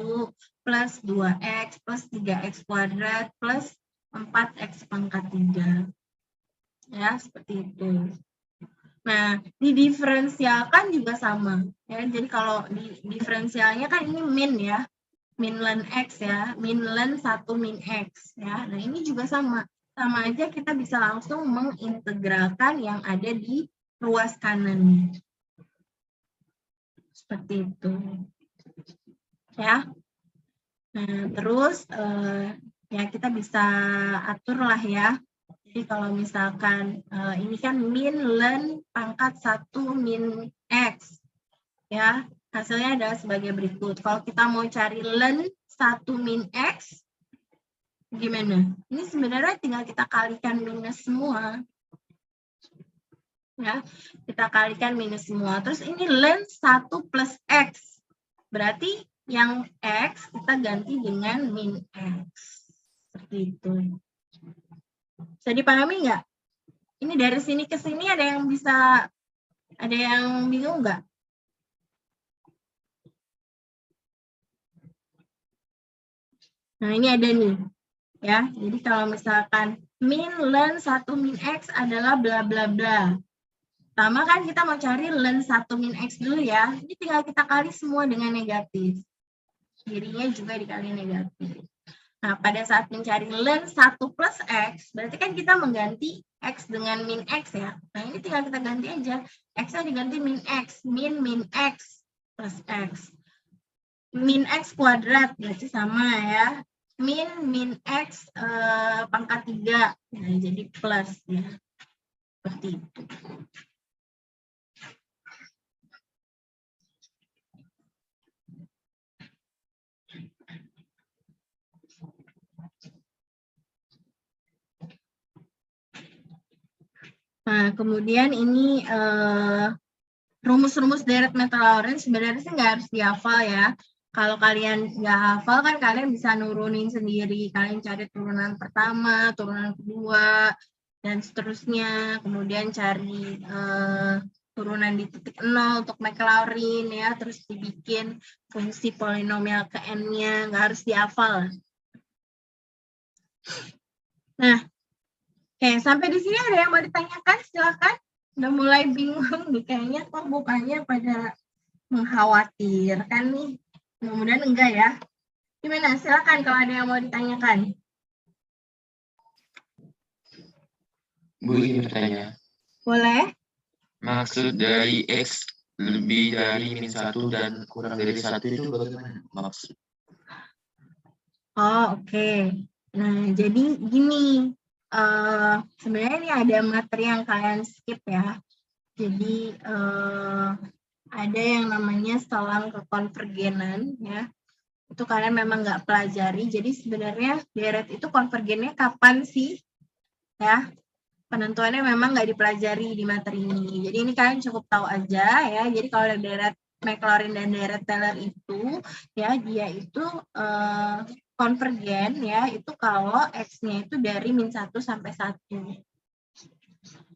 plus 2X plus 3X kuadrat plus 4X pangkat 3. Ya, seperti itu. Nah, didiferensialkan juga sama. Ya, jadi kalau di diferensialnya kan ini min ya. Min ln X ya, min ln 1 min X ya. Nah, ini juga sama. Sama aja kita bisa langsung mengintegralkan yang ada di ruas kanan. Seperti itu. Ya. Nah, terus ya kita bisa atur lah ya. Jadi kalau misalkan ini kan min ln pangkat 1 min X. Ya, hasilnya adalah sebagai berikut. Kalau kita mau cari ln 1 min X, gimana? Ini sebenarnya tinggal kita kalikan minus semua. Ya, kita kalikan minus semua. Terus ini ln 1 plus X. Berarti yang X kita ganti dengan min X. Seperti itu. Bisa dipahami nggak? Ini dari sini ke sini ada yang bingung nggak? Nah, ini ada nih. Ya, jadi kalau misalkan min ln 1 min X adalah bla bla bla. Pertama kan kita mau cari ln 1 min X dulu ya. Ini tinggal kita kali semua dengan negatif. Kirinya juga dikali negatif. Nah, pada saat mencari ln 1 plus X, berarti kan kita mengganti X dengan min X ya. Nah, ini tinggal kita ganti aja. X-nya diganti min X. Min X plus X. Min X kuadrat, berarti sama ya. Min X pangkat 3. Nah, jadi plus ya. Seperti itu. Nah, kemudian ini rumus-rumus deret Maclaurin sebenarnya sih nggak harus dihafal ya. Kalau kalian nggak hafal kan kalian bisa nurunin sendiri. Kalian cari turunan pertama, turunan kedua, dan seterusnya. Kemudian cari turunan di titik 0 untuk Maclaurin ya. Terus dibikin fungsi polinomial ke N-nya. Nggak harus dihafal. Nah, oke, sampai di sini ada yang mau ditanyakan? Silakan. Udah mulai bingung nih, kayaknya kok mukanya pada mengkhawatirkan nih. Mudah-mudahan enggak ya. Gimana? Silakan kalau ada yang mau ditanyakan. Bu, ingin bertanya. Boleh? Maksud dari X lebih dari -1 dan kurang dari 1 itu bagaimana maksud? Oh, oke. Nah, jadi gini, sebenarnya ini ada materi yang kalian skip ya. Jadi ada yang namanya selang kekonvergenan ya. Itu kalian memang nggak pelajari. Jadi sebenarnya deret itu konvergennya kapan sih? Ya, penentuannya memang nggak dipelajari di materi ini. Jadi ini kalian cukup tahu aja ya. Jadi kalau deret Maclaurin dan deret Taylor itu ya dia itu konvergen ya itu kalau X-nya itu dari -1 sampai 1.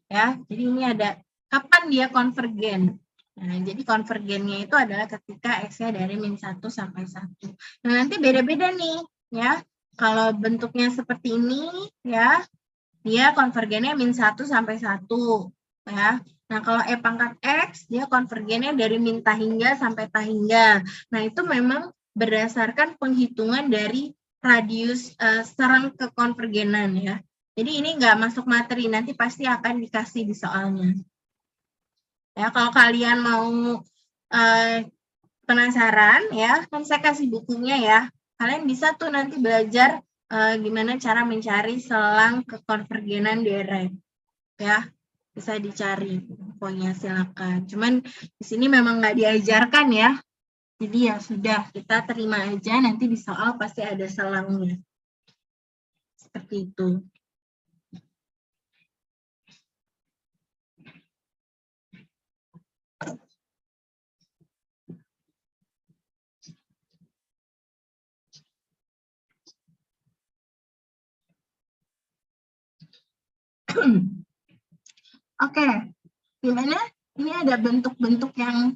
Ya, jadi ini ada kapan dia konvergen. Nah, jadi konvergennya itu adalah ketika X-nya dari -1 sampai 1. Nah, nanti beda-beda nih ya. Kalau bentuknya seperti ini ya, dia konvergennya -1 sampai 1 ya. Nah, kalau E pangkat X, dia konvergennya dari min tahingga sampai tahingga. Nah, itu memang berdasarkan penghitungan dari radius serang kekonvergenan ya. Jadi ini nggak masuk materi, nanti pasti akan dikasih di soalnya. Ya, kalau kalian mau penasaran ya, kan saya kasih bukunya ya. Kalian bisa tuh nanti belajar gimana cara mencari selang kekonvergenan deret. Ya, bisa dicari pokoknya silakan. Cuman di sini memang nggak diajarkan ya. Jadi ya sudah, kita terima aja nanti di soal pasti ada selangnya. Seperti itu. Oke, gimana? Ini ada bentuk-bentuk yang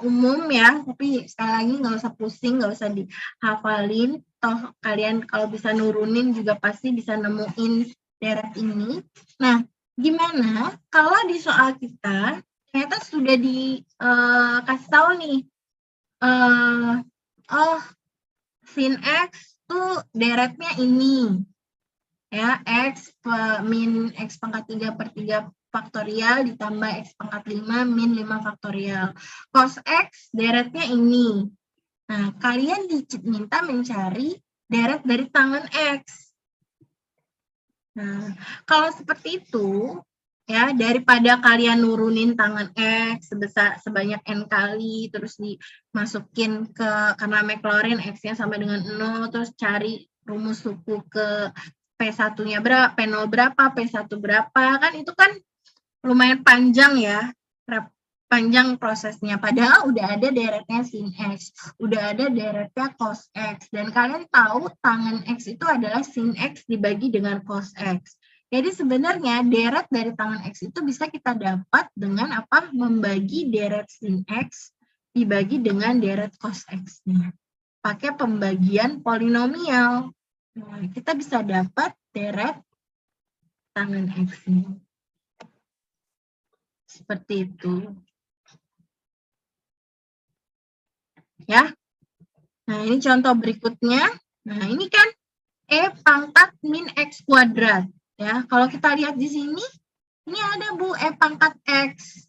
umum ya, tapi sekali lagi nggak usah pusing, nggak usah dihafalin. Toh kalian kalau bisa nurunin juga pasti bisa nemuin deret ini. Nah, gimana kalau di soal kita ternyata sudah dikasih tahu nih, oh sin X tuh deretnya ini. Ya, X min X pangkat 3/3 faktorial ditambah X pangkat 5 min 5 faktorial. Cos X deretnya ini. Nah, kalian diminta mencari deret dari tangen X. Nah, kalau seperti itu, ya daripada kalian nurunin tangen X sebanyak N kali, terus dimasukin karena Maclaurin X-nya sama dengan 0, terus cari rumus suku ke P1-nya berapa, P0 berapa, P1 berapa, kan itu kan lumayan panjang ya, panjang prosesnya. Padahal udah ada deretnya sin X, udah ada deretnya cos X, dan kalian tahu tangen X itu adalah sin X dibagi dengan cos X. Jadi sebenarnya deret dari tangen X itu bisa kita dapat dengan apa? Membagi deret sin X dibagi dengan deret cos X-nya. Pakai pembagian polinomial. Nah, kita bisa dapat deret tangen X-nya. Seperti itu. Ya. Nah, ini contoh berikutnya. Nah, ini kan E pangkat min X kuadrat. Ya, kalau kita lihat di sini, ini ada Bu E pangkat X.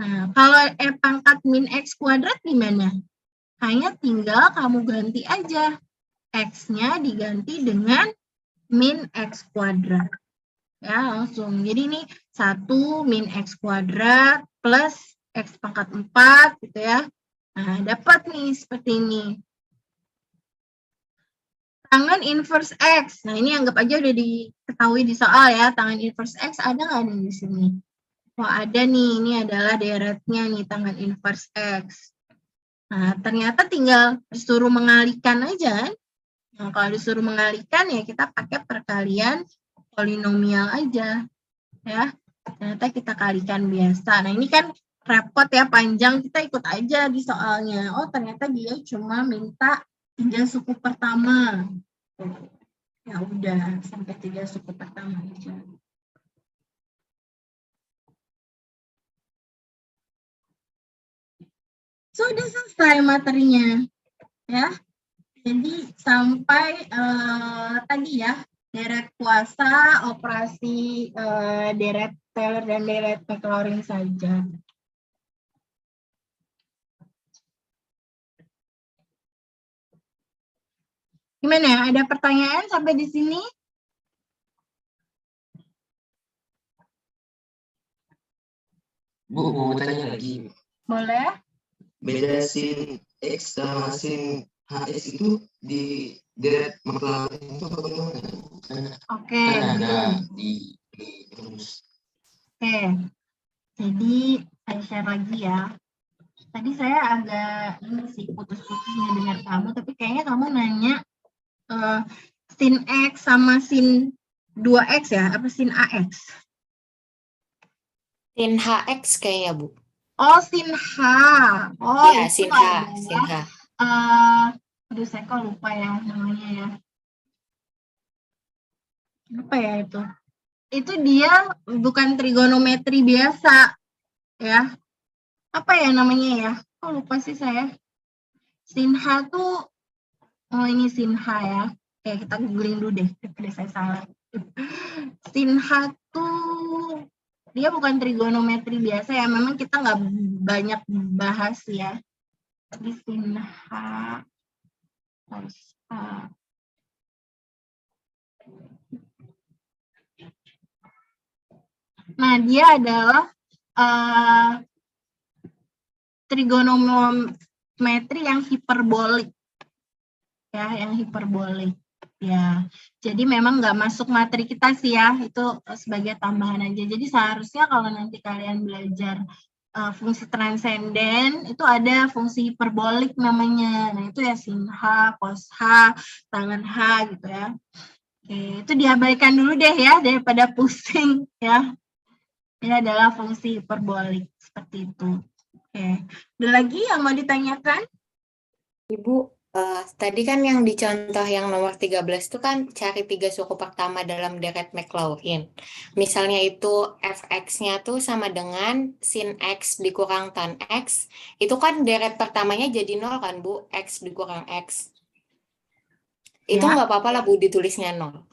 Nah, kalau E pangkat min X kuadrat gimana? Hanya tinggal kamu ganti aja. X-nya diganti dengan min X kuadrat. Ya, langsung. Jadi ini 1 min X kuadrat plus X pangkat 4 gitu ya. Nah, dapat nih seperti ini. Tangen inverse X. Nah, ini anggap aja udah diketahui di soal ya. Tangen inverse X ada nggak nih di sini? Wah, ada nih. Ini adalah deretnya nih, tangen inverse X. Nah, ternyata tinggal disuruh mengalikan aja. Nah, kalau disuruh mengalikan ya kita pakai perkalian polinomial aja. Ya, ternyata kita kalikan biasa. Nah, ini kan repot ya, panjang, kita ikut aja di soalnya. Oh, ternyata dia cuma minta 3 suku pertama. Ya udah, sampai 3 suku pertama aja. Sudah selesai materinya. Ya. Jadi sampai tadi ya, deret kuasa, operasi deret Taylor dan deret Maclaurin saja. Gimana? Ada pertanyaan sampai di sini? Bu, mau tanya lagi. Boleh? Beda sin X sama sin HX itu di deret McLaren itu bagaimana? Oke. Kan ada di terus. Oke. Jadi saya share lagi ya. Tadi saya agak ini sih putus-putus dengar kamu, tapi kayaknya kamu nanya sin X sama sin 2X ya? Apa sin AX? Sin HX kayaknya, Bu. Oh, sin H. Oh, Ya, itu sin H, sin adalah H. aduh saya kok lupa ya namanya ya. Apa ya itu? Itu dia bukan trigonometri biasa ya. Apa ya namanya ya? Kok lupa sih saya. Sin H tuh, oh ini sin H ya. Oke, kita googling dulu deh. Daripada saya salah. Sin H tuh dia bukan trigonometri biasa ya. Memang kita nggak banyak bahas ya. Di sin H harus nah, dia adalah trigonometri yang hiperbolik. Ya, yang hiperbolik. Ya, jadi memang nggak masuk materi kita sih ya, itu sebagai tambahan aja. Jadi seharusnya kalau nanti kalian belajar fungsi transenden, itu ada fungsi hiperbolik namanya. Nah, itu ya sin H, cos H, tangen H gitu ya. Oke, itu diabaikan dulu deh ya, daripada pusing ya. Ini adalah fungsi hiperbolik, seperti itu. Oke, ada lagi yang mau ditanyakan? Ibu, tadi kan yang di contoh yang nomor 13 itu kan cari 3 suku pertama dalam deret Maclaurin. Misalnya itu fx-nya tuh sama dengan sin x dikurang tan x, itu kan deret pertamanya jadi 0 kan, Bu? X dikurang x. Itu Ya. nggak apa-apa lah, Bu, ditulisnya 0.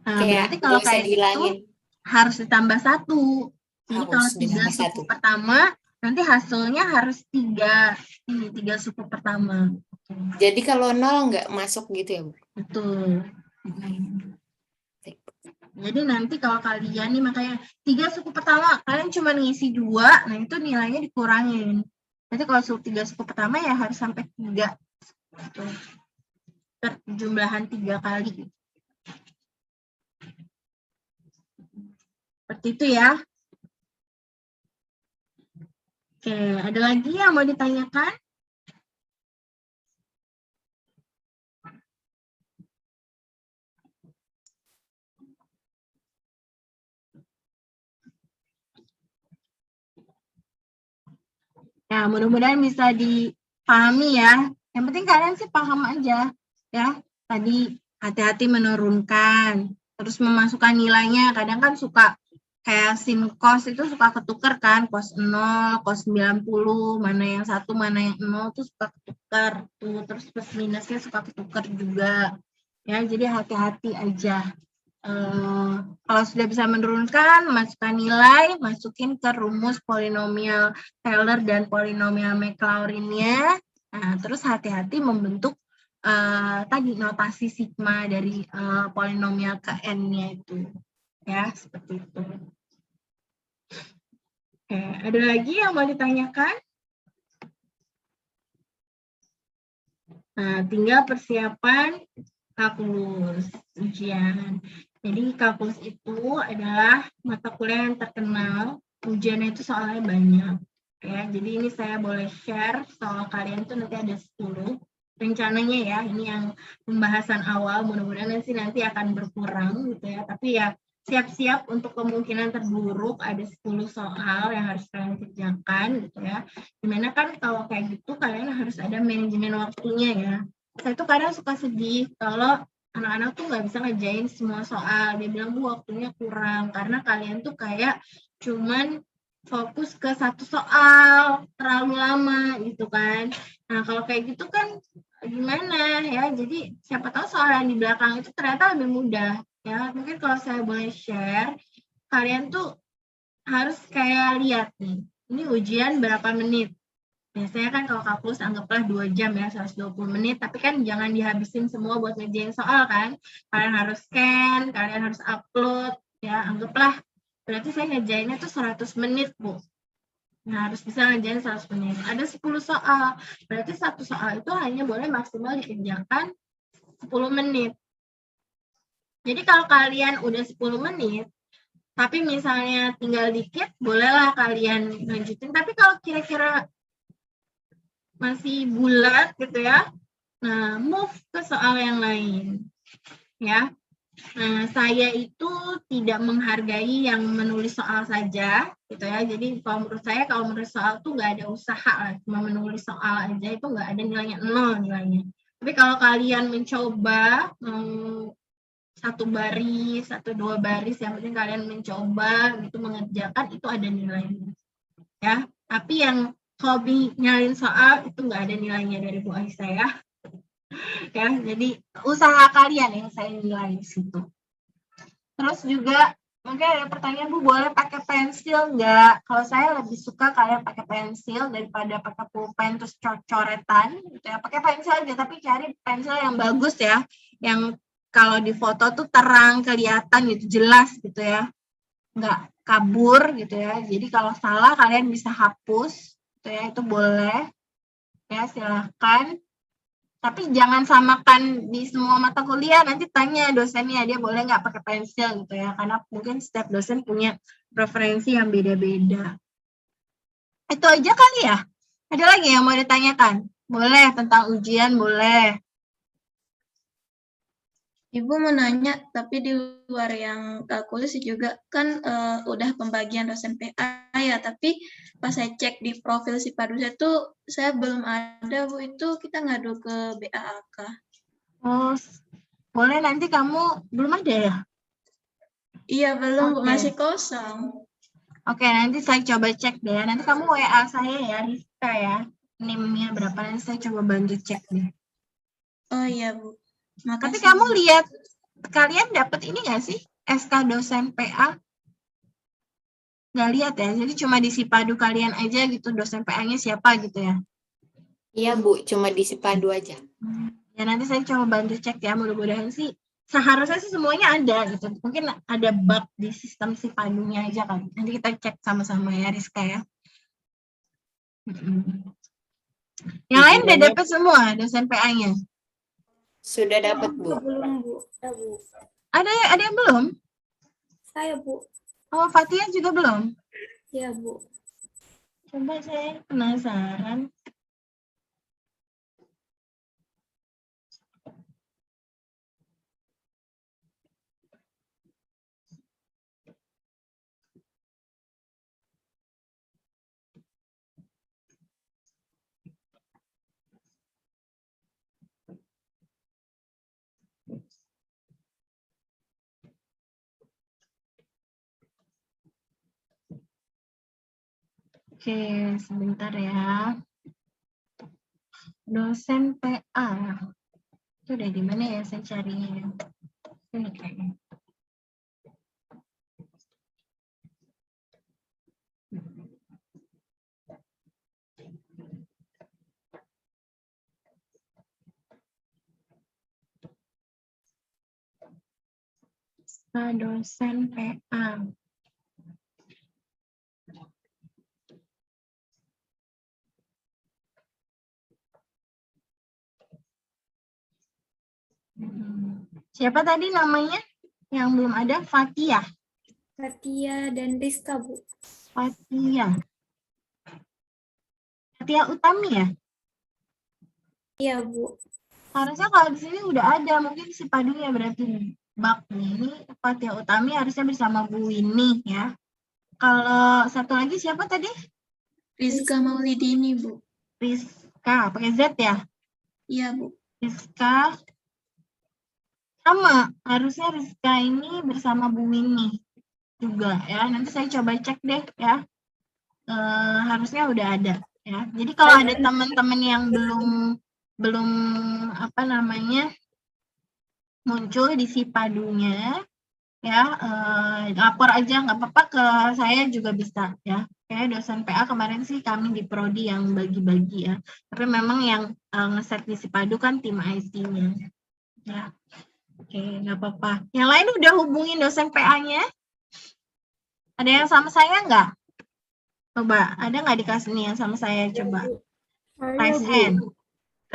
Nah, Kayak berarti kalau nggak usah kayak dihilangin. gitu harus ditambah 1. Jadi kalau Harus 3 ditambah suku 1. pertama, nanti hasilnya harus 3. Ini 3 suku pertama. Jadi kalau 0 nggak masuk gitu ya, Bu? Betul. Jadi nanti kalau kalian nih makanya 3 suku pertama, kalian cuma ngisi 2, nah itu nilainya dikurangin. Nanti kalau 3 suku pertama ya harus sampai 3. Gitu. Perjumlahan 3 kali. Seperti itu ya. Oke, ada lagi yang mau ditanyakan? Ya, mudah-mudahan bisa dipahami ya. Yang penting kalian sih paham aja ya. Tadi hati-hati menurunkan, terus memasukkan nilainya. Kadang kan suka kayak sin cos itu suka ketukar kan, cos 0, cos 90, mana yang 1, mana yang 0 tuh suka ketukar tuh, terus plus minusnya suka ketukar juga. Ya, jadi hati-hati aja. Kalau sudah bisa menurunkan, masukkan nilai, masukin ke rumus polinomial Taylor dan polinomial Maclaurin-nya. Nah, terus hati-hati membentuk tadi notasi sigma dari polinomial ke n-nya itu. Ya, seperti itu. Oke, ada lagi yang mau ditanyakan? Nah, tinggal persiapan kalkulus ujian. Jadi kalkulus itu adalah mata kuliah yang terkenal, ujiannya itu soalnya banyak. Ya, jadi ini saya boleh share soal kalian tuh nanti ada 10. Rencananya ya, ini yang pembahasan awal, mudah-mudahan nanti akan berkurang gitu ya. Tapi ya siap-siap untuk kemungkinan terburuk, ada 10 soal yang harus kalian kerjakan gitu ya. Dimana kan kalau kayak gitu kalian harus ada manajemen waktunya ya. Saya tuh kadang suka sedih kalau anak-anak tuh nggak bisa ngerjain semua soal. Dia bilang, Bu, waktunya kurang. Karena kalian tuh kayak cuman fokus ke satu soal, terlalu lama gitu kan. Nah, kalau kayak gitu kan gimana ya. Jadi siapa tahu soal yang di belakang itu ternyata lebih mudah. Ya, mungkin kalau saya boleh share, kalian tuh harus kayak lihat nih, ini ujian berapa menit. Biasanya kan kalau kalkulus anggaplah 2 jam ya, 120 menit, tapi kan jangan dihabisin semua buat ngerjain soal kan. Kalian harus scan, kalian harus upload, ya anggaplah berarti saya ngerjainnya tuh 100 menit, Bu. Nah, harus bisa ngerjain 100 menit. Ada 10 soal, berarti satu soal itu hanya boleh maksimal dikerjakan 10 menit. Jadi kalau kalian udah 10 menit, tapi misalnya tinggal dikit, bolehlah kalian lanjutin. Tapi kalau kira-kira masih bulat gitu ya, nah move ke soal yang lain ya. Nah, saya itu tidak menghargai yang menulis soal saja gitu ya. Jadi kalau menurut saya, kalau menulis soal tuh nggak ada usaha lah, cuma menulis soal aja itu nggak ada nilainya, 0 nilainya. Tapi kalau kalian mencoba satu baris atau 2 baris, yang penting kalian mencoba itu mengerjakan, itu ada nilainya ya. Tapi yang hobi nyalin soal itu nggak ada nilainya dari Bu Aisyah ya. Ya, jadi usaha kalian yang saya nilai di situ. Terus juga mungkin ada pertanyaan, Bu, boleh pakai pensil nggak? Kalau saya lebih suka kalian pakai pensil daripada pakai pulpen terus coretan gitu ya. Pakai pensil aja, tapi cari pensil yang bagus ya, yang kalau di foto tuh terang, kelihatan gitu, jelas gitu ya, nggak kabur gitu ya. Jadi kalau salah kalian bisa hapus gitu ya, itu boleh ya, silahkan. Tapi jangan samakan di semua mata kuliah, nanti tanya dosennya dia boleh nggak pakai pensil gitu ya, karena mungkin setiap dosen punya preferensi yang beda-beda. Itu aja kali ya. Ada lagi yang mau ditanyakan? Boleh, tentang ujian boleh. Ibu mau nanya, tapi di luar yang kalkulus juga kan udah pembagian dosen PA ya, tapi pas saya cek di profil si Padusa tuh saya belum ada, Bu, itu kita ngadu ke BAAK. Oh, boleh, nanti kamu belum ada ya? Iya, belum, Bu, Oke. masih kosong. Oke, nanti saya coba cek deh. Nanti kamu WA saya ya, Rizka ya. NIM-nya berapa, nanti saya coba bantu cek deh. Oh iya, Bu. Tapi Makasih, kamu Bu. lihat, kalian dapat ini nggak sih? SK dosen PA? Nggak lihat ya, jadi cuma di Sipadu kalian aja gitu, dosen PA-nya siapa gitu ya? Iya, Bu, cuma di Sipadu aja. Ya nanti saya coba bantu cek ya, mudah-mudahan sih, seharusnya sih semuanya ada gitu. Mungkin ada bug di sistem Sipadunya aja kan. Nanti kita cek sama-sama ya, Rizka ya. Yang lain udah dapat semua dosen PA-nya? Sudah dapat, Bu. Belum, Bu. Ya, Bu. Ada yang belum? Saya, Bu. Oh, Fatia juga belum? Ya, Bu. Coba saya penasaran. Oke, sebentar ya. Dosen PA. Itu udah di mana ya saya carinya? Ini kayaknya. Dosen PA. Siapa tadi namanya yang belum ada? Fatia. Fatia dan Rizka, Bu. Fatia. Fatia Utami ya? Iya, Bu. Harusnya kalau di sini udah ada, mungkin si padunya berarti bak nih. Ini Fatia Utami harusnya bersama Bu Winnie ya. Kalau satu lagi siapa tadi? Rizka Maulidini, Bu. Rizka, pakai Z ya? Iya, Bu. Rizka. Sama, harusnya Rizka ini bersama Bu Winnie juga ya. Nanti saya coba cek deh ya. Harusnya udah ada ya. Jadi kalau ada teman-teman yang belum apa namanya muncul di Sipadunya ya, lapor aja, nggak apa-apa, ke saya juga bisa ya. Kayak dosen PA kemarin sih kami di Prodi yang bagi-bagi ya. Tapi memang yang nge-set di Sipadu kan tim IT-nya. Ya. Oke, nggak apa-apa. Yang lain udah hubungin dosen PA-nya? Ada yang sama saya nggak? Coba, ada nggak di kelas ini yang sama saya? Coba. Raise hand.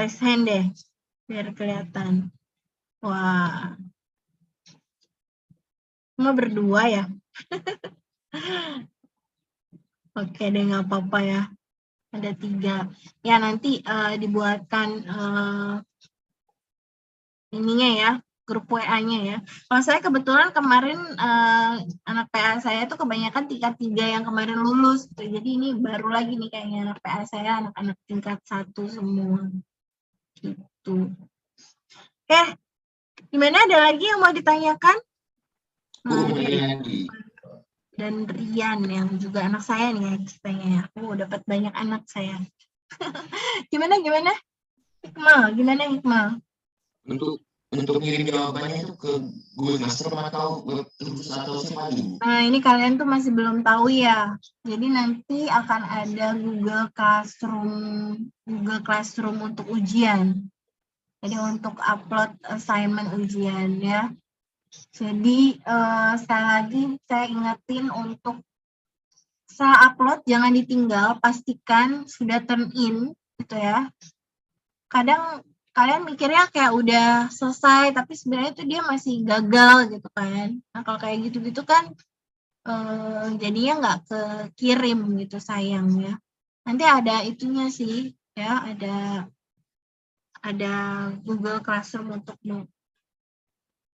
Raise hand deh. Biar kelihatan. Wah. Cuma berdua ya? Oke deh, nggak apa-apa ya. Ada 3. Ya, nanti dibuatkan ininya ya, grup WA-nya ya. Kalau saya kebetulan kemarin anak PA saya tuh kebanyakan tingkat 3 yang kemarin lulus. Gitu. Jadi ini baru lagi nih kayaknya anak PA saya, anak-anak tingkat 1 semua. Gitu. Oke, gimana, ada lagi yang mau ditanyakan? Dan Rian yang juga anak saya nih ceritanya. Aku dapat banyak anak saya. Gimana? Iqmal, gimana Iqmal? Untuk ngirim jawabannya itu ke Google Classroom atau web terus atau Sipadu? Nah, ini kalian tuh masih belum tahu ya. Jadi nanti akan ada Google Classroom untuk ujian. Jadi untuk upload assignment ujian ya. Jadi sekali lagi saya ingetin untuk setelah upload jangan ditinggal, pastikan sudah turn in gitu ya. Kadang kalian mikirnya kayak udah selesai tapi sebenarnya itu dia masih gagal gitu kan. Nah, kalau kayak gitu-gitu kan jadinya nggak kekirim gitu, sayang ya. Nanti ada itunya sih ya, ada Google Classroom untuk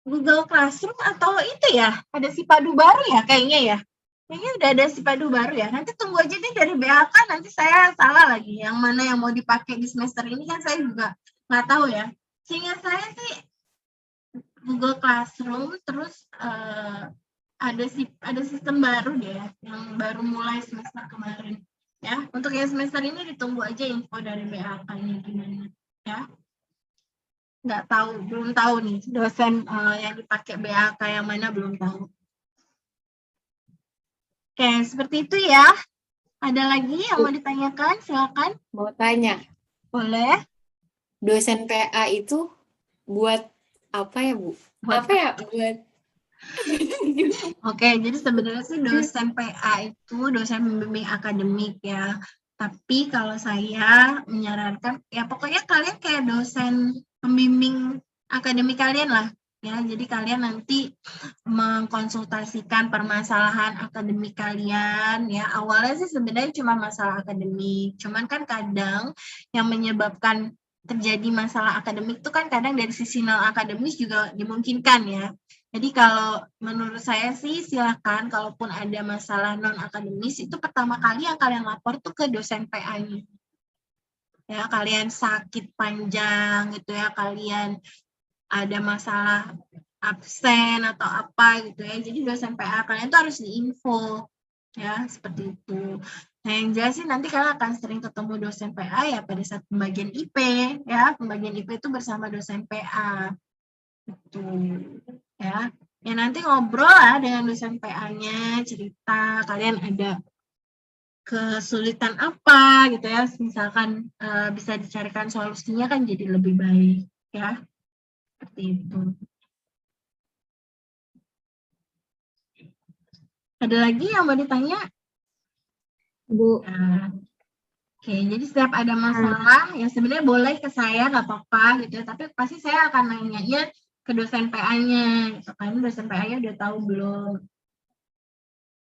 Google Classroom atau itu ya, ada Sipadu baru ya kayaknya ya. Kayaknya udah ada Sipadu baru ya. Nanti tunggu aja deh dari BHK, nanti saya salah lagi. Yang mana yang mau dipakai di semester ini kan saya juga nggak tahu ya. Seingat saya sih Google Classroom, terus ada sistem baru deh yang baru mulai semester kemarin. Ya, untuk yang semester ini ditunggu aja info dari BHK-nya gimana ya. Nggak tahu, belum tahu nih dosen yang dipakai BHK yang mana, belum tahu. Oke, seperti itu ya. Ada lagi yang mau ditanyakan? Silakan. Mau tanya, Boleh. dosen PA itu buat apa ya, Bu? Buat Apa ya buat? Oke, jadi sebenarnya sih dosen PA itu dosen pembimbing akademik ya. Tapi kalau saya menyarankan, ya pokoknya kalian kayak dosen pembimbing akademik kalian lah. Ya, jadi kalian nanti mengkonsultasikan permasalahan akademik kalian. Ya, awalnya sih sebenarnya cuma masalah akademik. Cuman kan kadang yang menyebabkan terjadi masalah akademik itu kan kadang dari sisi non akademis juga dimungkinkan ya. Jadi kalau menurut saya sih silakan, kalaupun ada masalah non akademis itu pertama kali yang kalian lapor tuh ke dosen PA-nya. Ya, kalian sakit panjang gitu ya, kalian ada masalah absen atau apa gitu ya. Jadi dosen PA kalian tuh harus diinfo ya, seperti itu. Nah, yang jelas sih nanti kalian akan sering ketemu dosen PA ya pada saat pembagian IP ya. Pembagian IP itu bersama dosen PA. Gitu. Ya, nanti ngobrol lah dengan dosen PA-nya, cerita kalian ada kesulitan apa gitu ya, misalkan bisa dicarikan solusinya kan jadi lebih baik ya, seperti itu. Ada lagi yang mau ditanya, Bu? Nah, oke, jadi setiap ada masalah ya sebenarnya boleh ke saya, nggak apa-apa gitu, tapi pasti saya akan nanya ke dosen PA-nya, gitu kan. Dosen PA-nya udah tahu belum?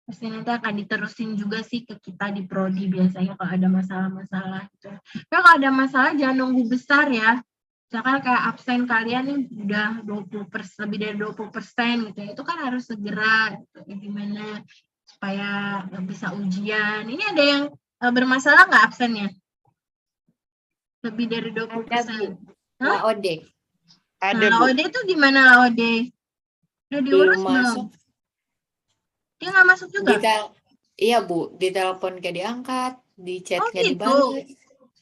Pasti nanti akan diterusin juga sih ke kita di Prodi biasanya kalau ada masalah-masalah gitu. Nah, kalau ada masalah jangan nunggu besar ya. Misalkan kayak absen kalian nih udah 20%, lebih dari 20% gitu ya. Itu kan harus segera gitu. Gimana supaya bisa ujian. Ini ada yang bermasalah nggak absennya? Lebih dari 20%. LAOD. Ada, Nah, Bu. LAOD itu gimana LAOD? Udah diurus Belum belum? masuk. Dia nggak masuk juga? Iya, Bu. Ditelepon gak diangkat, di chat Oh, gak gitu. dibalas.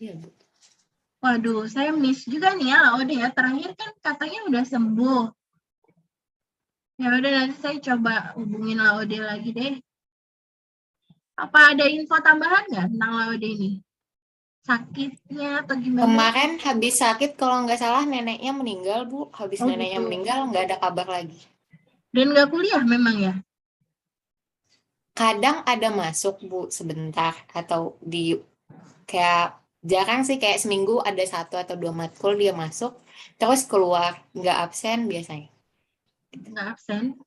Iya, Bu. Waduh, saya miss juga nih ya LAOD ya. Terakhir kan katanya udah sembuh. Ya udah, nanti saya coba hubungin LAOD lagi deh. Apa ada info tambahan nggak tentang Laude ini? Sakitnya atau gimana? Kemarin habis sakit kalau nggak salah neneknya meninggal, Bu. Habis Oh, neneknya gitu. meninggal nggak ada kabar lagi. Dan nggak kuliah memang ya? Kadang ada masuk, Bu, sebentar. Atau kayak jarang sih, kayak seminggu ada 1 atau 2 matkul dia masuk, terus keluar. Nggak absen biasanya. Nggak absen?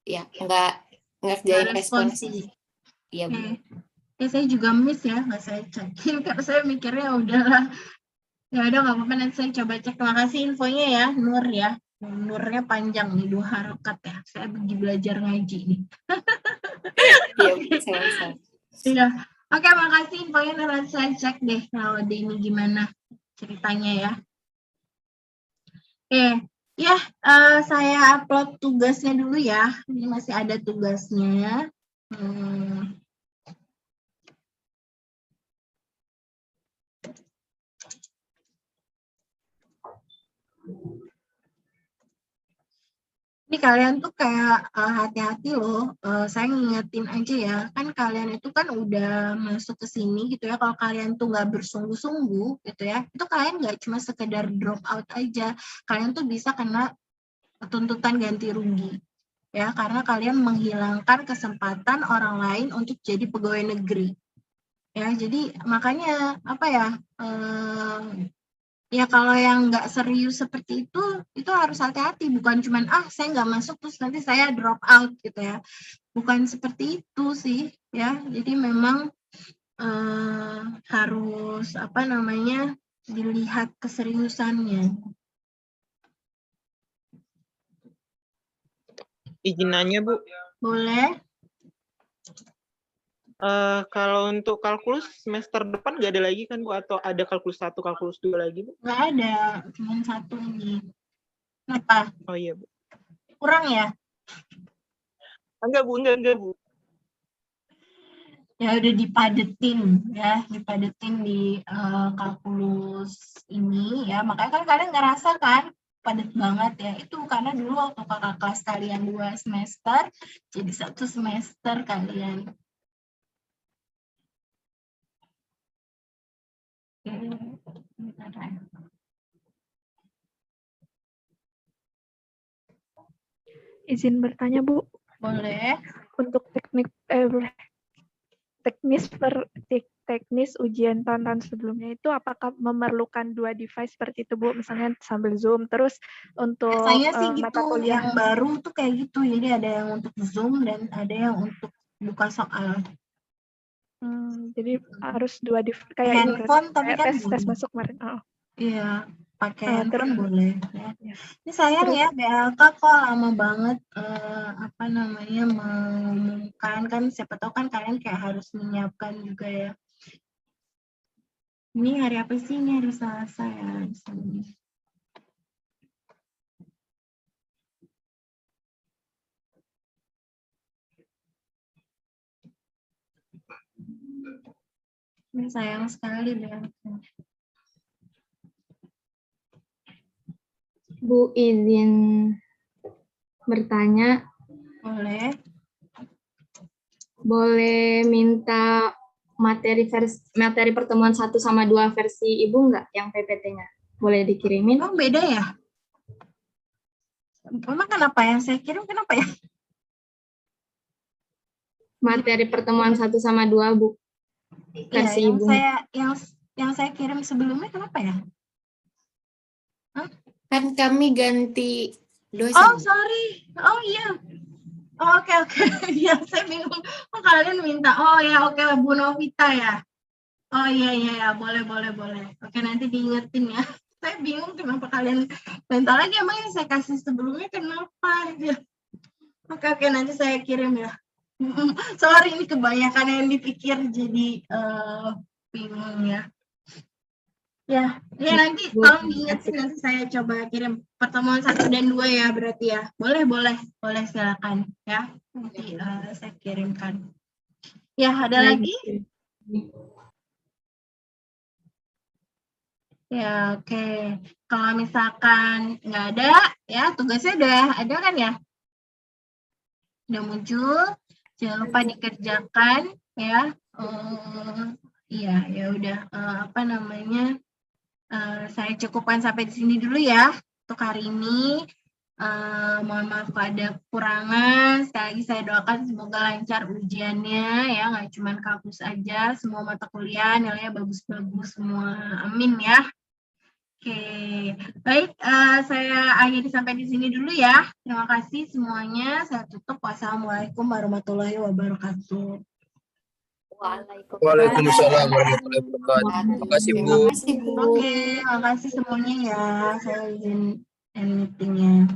Ya, nggak Nggak ngerjain respons respons. sih. Iya, Bu. Oke. Ya, saya juga miss ya, nggak saya cekin karena saya mikirnya udahlah. Ya udah nggak apa-apa, nanti saya coba cek. Makasih infonya ya, Nur ya. Nurnya panjang nih, 2 harokat ya. Saya pergi belajar ngaji nih. Iya, Bu. Sama-sama. Iya. Oke, makasih infonya. Nanti saya cek deh kalau di ini gimana ceritanya ya. Oke, ya saya upload tugasnya dulu ya. Ini masih ada tugasnya. Ini kalian tuh kayak hati-hati loh. Saya ngingetin aja ya, kan kalian itu kan udah masuk ke sini gitu ya. Kalau kalian tuh nggak bersungguh-sungguh gitu ya, itu kalian nggak cuma sekedar drop out aja. Kalian tuh bisa kena tuntutan ganti rugi ya, karena kalian menghilangkan kesempatan orang lain untuk jadi pegawai negeri. Ya, jadi makanya apa ya? Ya kalau yang nggak serius seperti itu harus hati-hati. Bukan cuman saya nggak masuk terus nanti saya drop out gitu ya. Bukan seperti itu sih ya. Jadi memang harus apa namanya dilihat keseriusannya. Izin nanya, Bu. Boleh? Kalau untuk kalkulus semester depan nggak ada lagi kan, Bu? Atau ada kalkulus 1, kalkulus 2 lagi, Bu? Nggak ada, cuma 1 ini. Kenapa? Oh iya, Bu. Kurang ya? Enggak, Bu. Enggak, Bu. Ya udah dipadetin di kalkulus ini ya. Makanya kan kalian ngerasa kan padat banget ya. Itu karena dulu waktu kakak kelas kalian 2 semester, jadi 1 semester kalian. Izin bertanya, Bu. Boleh. Untuk teknis ujian tahun-tahun sebelumnya itu apakah memerlukan 2 device seperti itu, Bu? Misalnya sambil Zoom, terus untuk Biasanya sih gitu, mata kuliah. yang baru tuh kayak gitu. Jadi ada yang untuk Zoom dan ada yang untuk buka soal. Jadi harus 2 device kayak handphone ini, tapi kayak kan tes masuk kemarin. Iya, pakai handphone terus, boleh ya. Ya. Ini sayang Terus, ya BLK kok lama banget apa namanya mengumumkan, kan siapa tahu kan kalian kayak harus menyiapkan juga ya. Ini hari apa sih? Ini hari Selasa ya. Ini sayang sekali BLK. Bu, izin bertanya. Boleh. Boleh minta materi pertemuan 1 sama 2 versi Ibu nggak yang PPT-nya? Boleh dikirimin? Oh, beda ya? Emang kenapa yang saya kirim kenapa ya? Materi pertemuan 1 sama 2, Bu. Versi Iya, Ibu. yang saya kirim sebelumnya kenapa ya? Kan kami ganti dosen. Oh, sorry. Oh, iya. Oh, oke. Iya, saya bingung. Oh, kalian minta. Oh, ya, oke. Bu Novita ya. Oh, iya. Boleh. Oke, nanti diingetin ya. Saya bingung kenapa kalian minta lagi. Emang yang saya kasih sebelumnya kenapa? Ya. Oke, nanti saya kirim ya. Sorry, ini kebanyakan yang dipikir jadi bingung ya. Ya nanti tolong diingetin, nanti saya coba kirim pertemuan 1 dan 2 ya berarti ya. Boleh silakan ya. Nanti saya kirimkan. Ya, ada lagi? Ya, oke. Kalau misalkan nggak ada, ya tugasnya udah ada kan ya? Udah muncul. Jangan lupa dikerjakan ya. Iya, ya udah. Saya cukupkan sampai di sini dulu ya untuk hari ini. Mohon maaf kalau ada kekurangan. Sekali lagi saya doakan semoga lancar ujiannya ya, nggak cuma kampus aja, semua mata kuliah nilainya bagus-bagus semua. Amin ya. Oke, baik, saya akhiri sampai di sini dulu ya. Terima kasih semuanya. Saya tutup. Wassalamualaikum warahmatullahi wabarakatuh. Waalaikumsalam warahmatullahi wabarakatuh. Terima kasih, Bu. Terima kasih, Bu. Oke, terima kasih semuanya ya. Saya izin end meeting-nya.